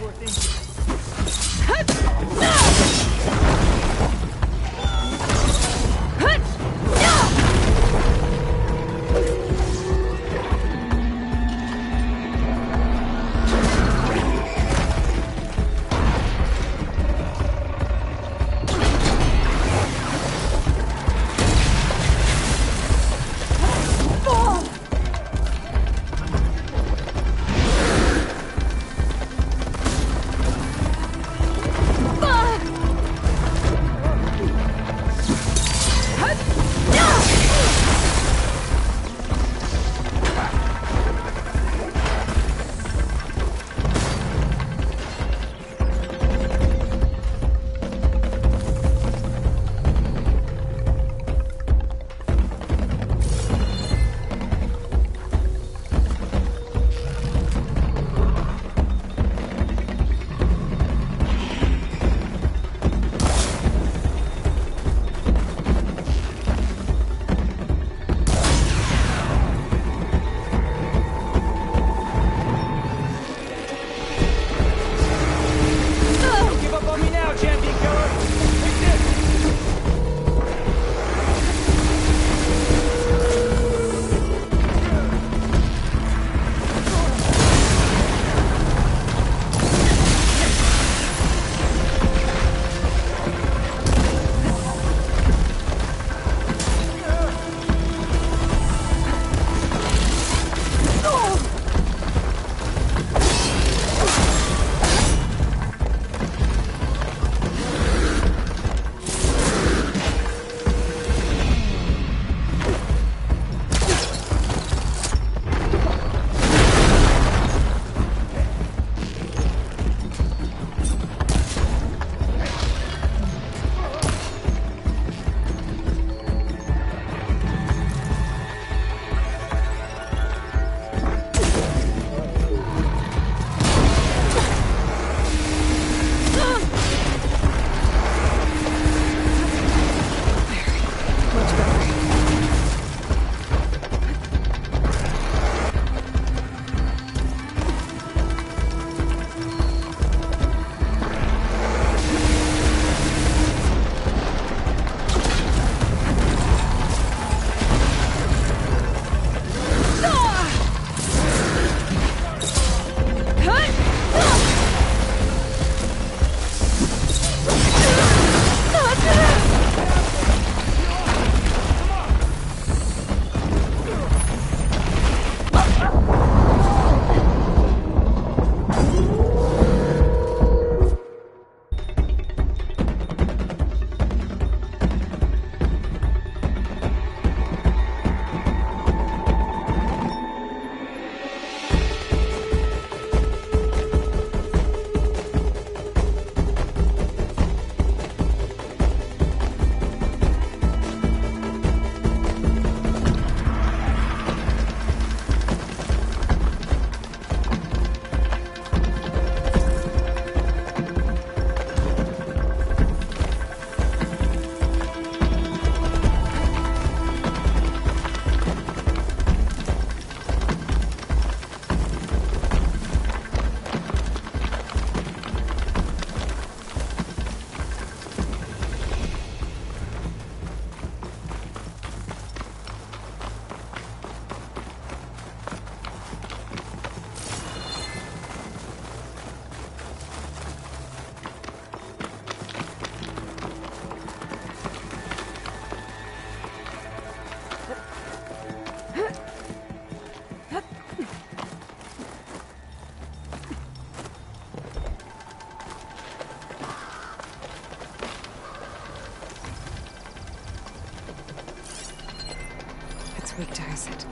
weak to acid.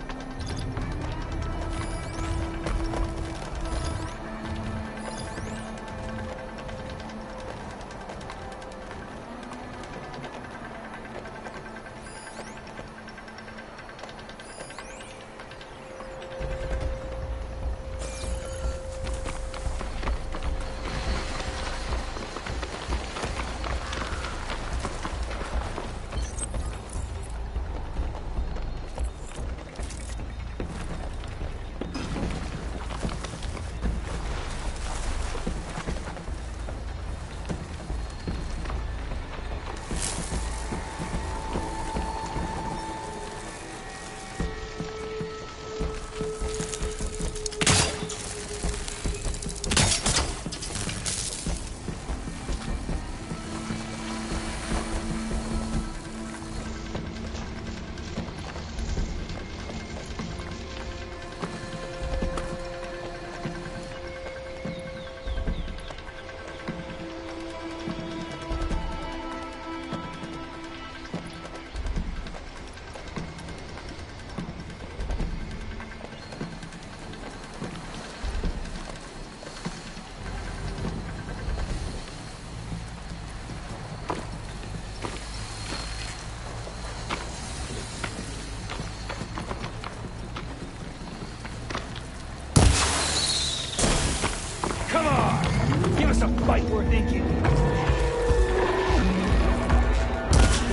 thinking.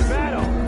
Battle!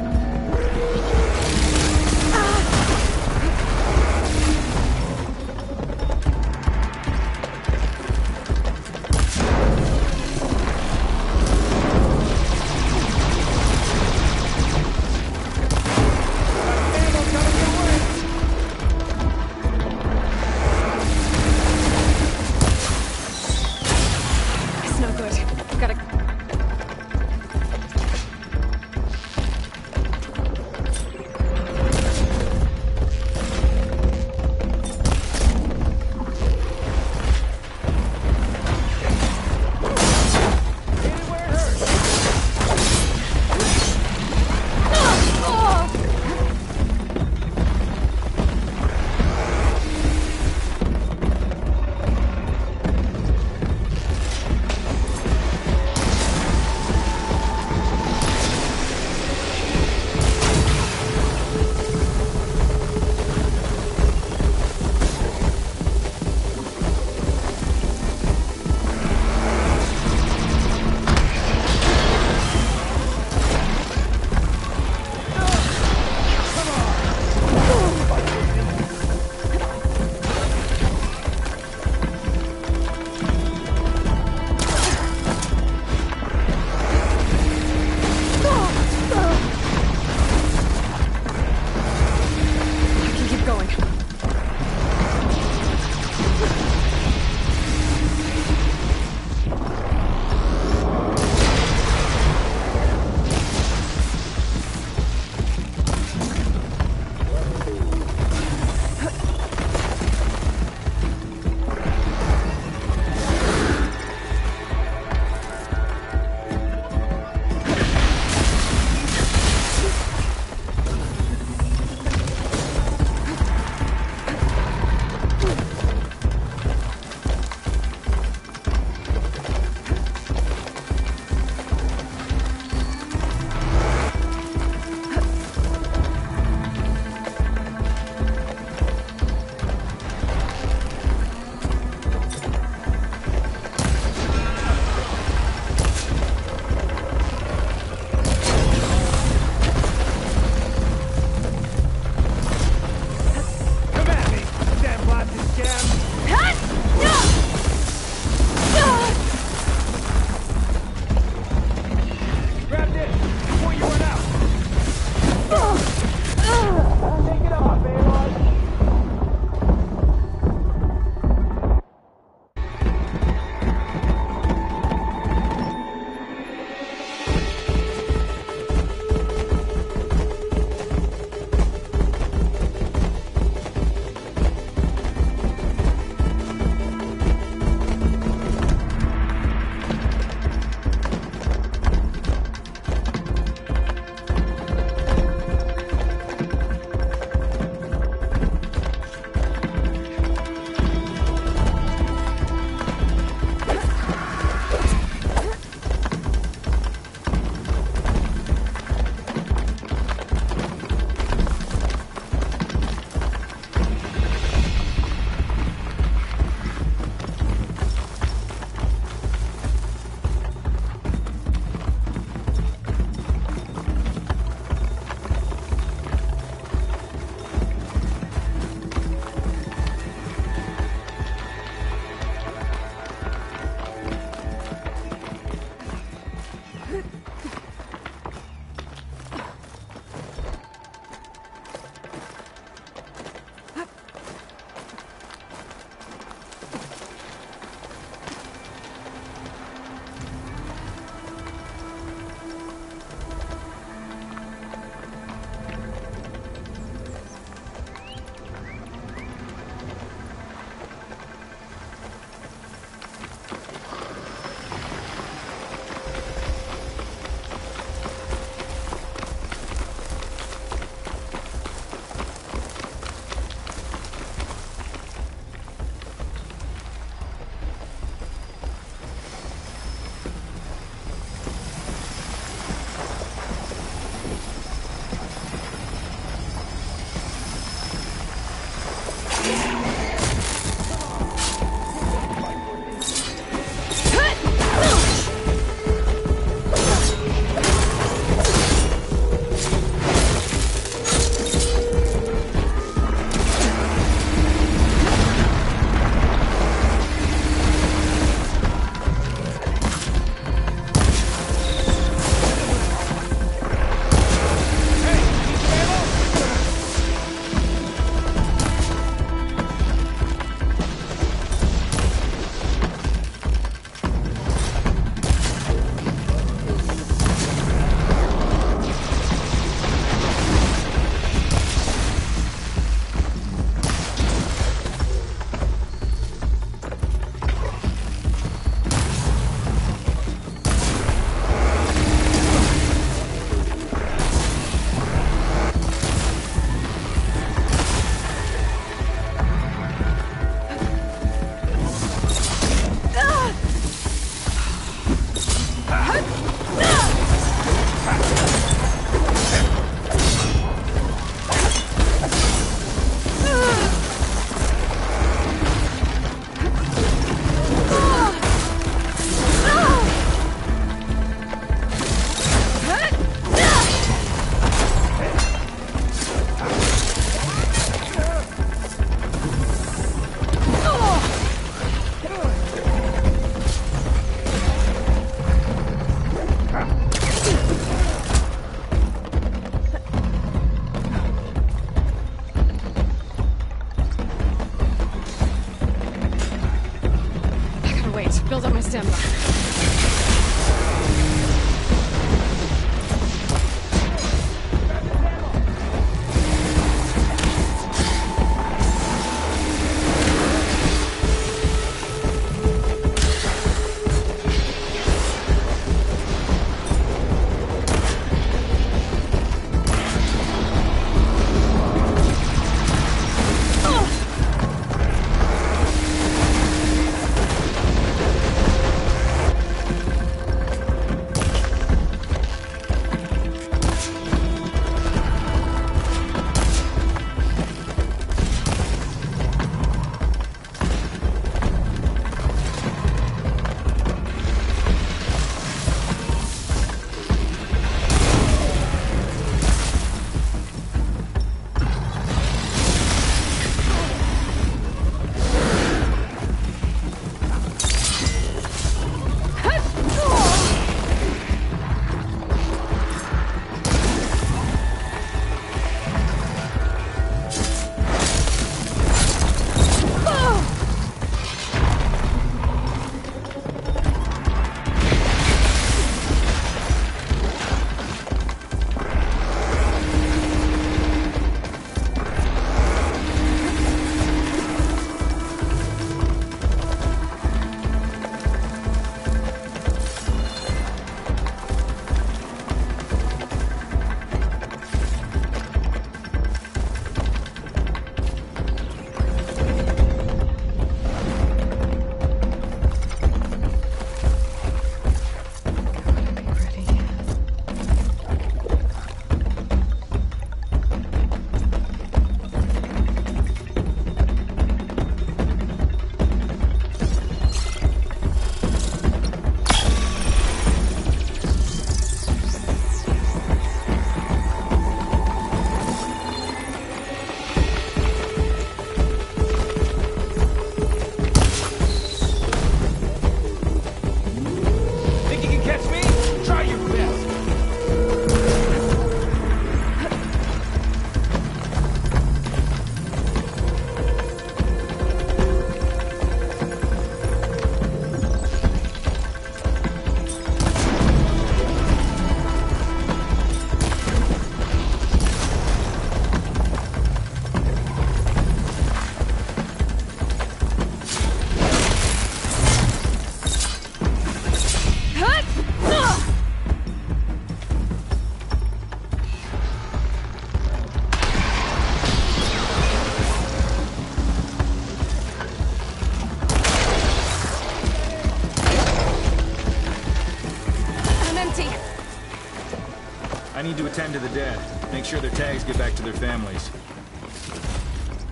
I need to attend to the dead. Make sure their tags get back to their families.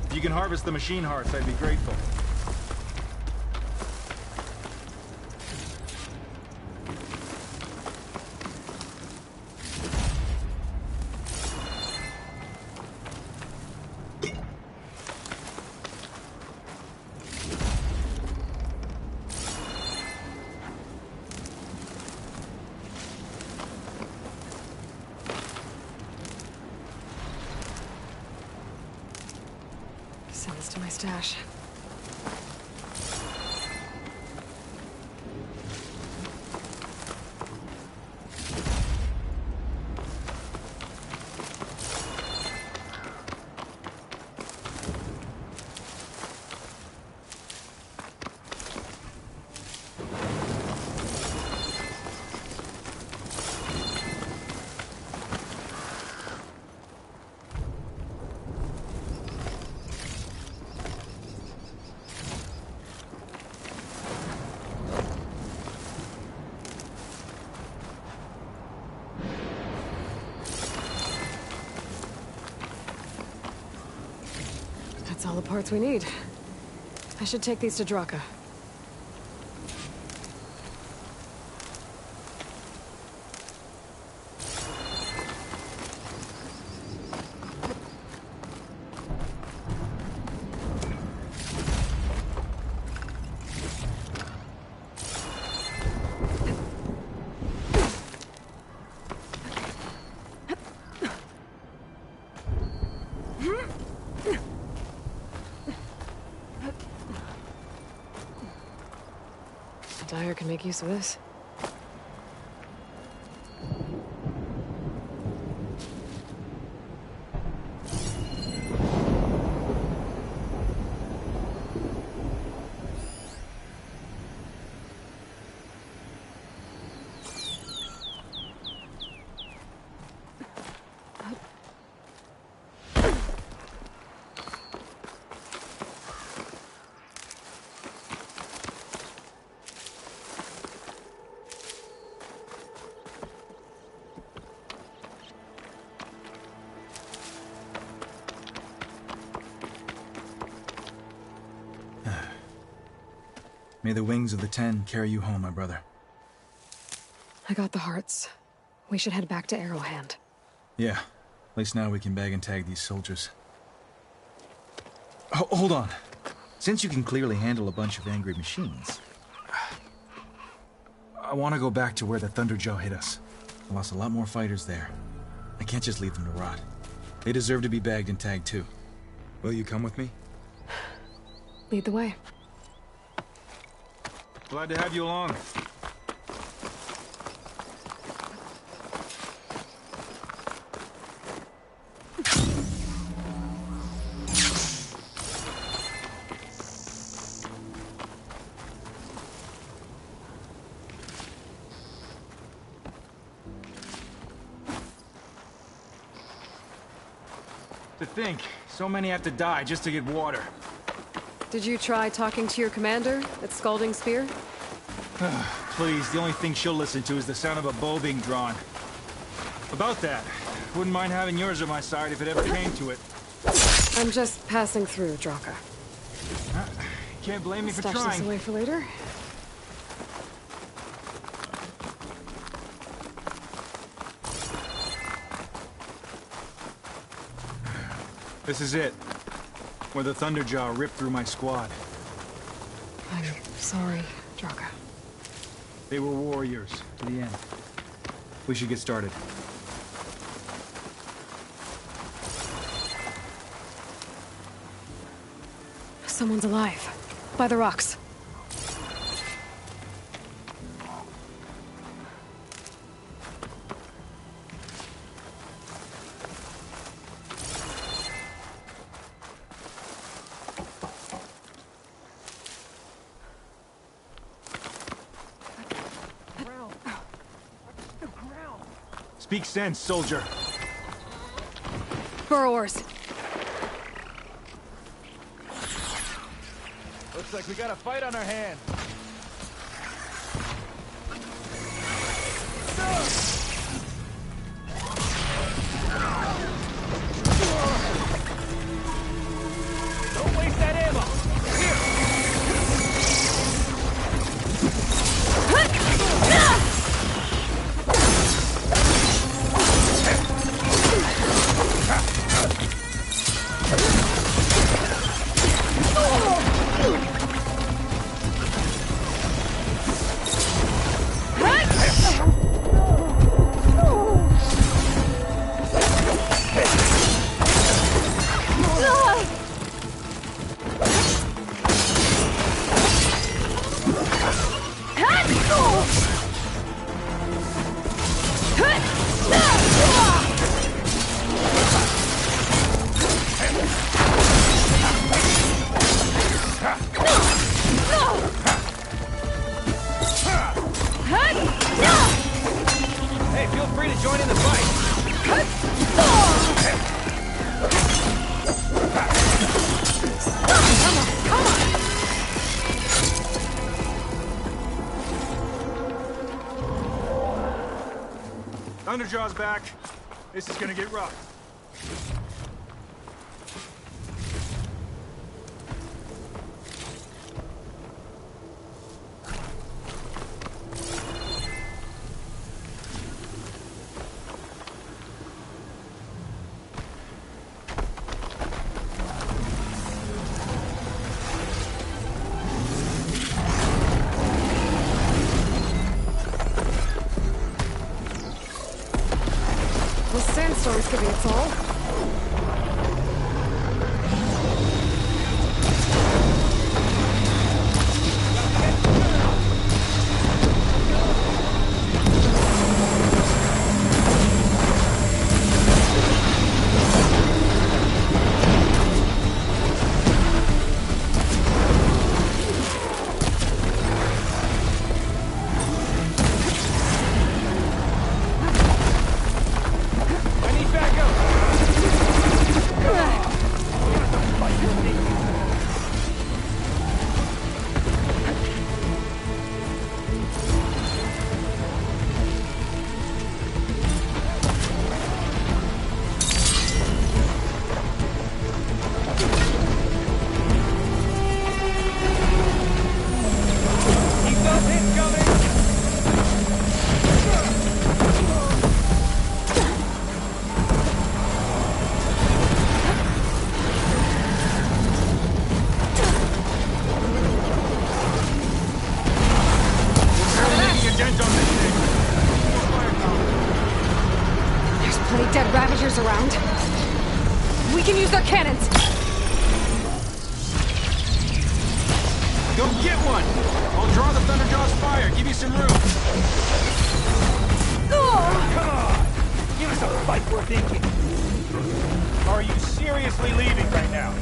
If you can harvest the machine hearts, I'd be grateful. Sounds to my stash. That's all the parts we need. I should take these to Draka. Dyer can make use of this. May the wings of the 10 carry you home, my brother. I got the hearts. We should head back to Arrowhand. Yeah. At least now we can bag and tag these soldiers. Hold on. Since you can clearly handle a bunch of angry machines, I want to go back to where the Thunderjaw hit us. I lost a lot more fighters there. I can't just leave them to rot. They deserve to be bagged and tagged too. Will you come with me? Lead the way. Glad to have you along. To think, so many have to die just to get water. Did you try talking to your commander at Scalding Spear? Please, the only thing she'll listen to is the sound of a bow being drawn. About that, wouldn't mind having yours at my side if it ever came to it. I'm just passing through, Draka. Can't blame me for Stash trying. this away for later. This is it. Where the Thunderjaw ripped through my squad. I'm sorry, Draka. They were warriors, to the end. We should get started. Someone's alive. By the rocks. Speak sense, soldier. Burrowers. Looks like we got a fight on our hands. Thunderjaw's back. This is gonna get rough. Sandstorm's giving its all. Around. We can use their cannons. Go get one! I'll draw the Thunderjaw's fire. Give you some room. Come on! Give us a fight worth thinking. Are you seriously leaving right now?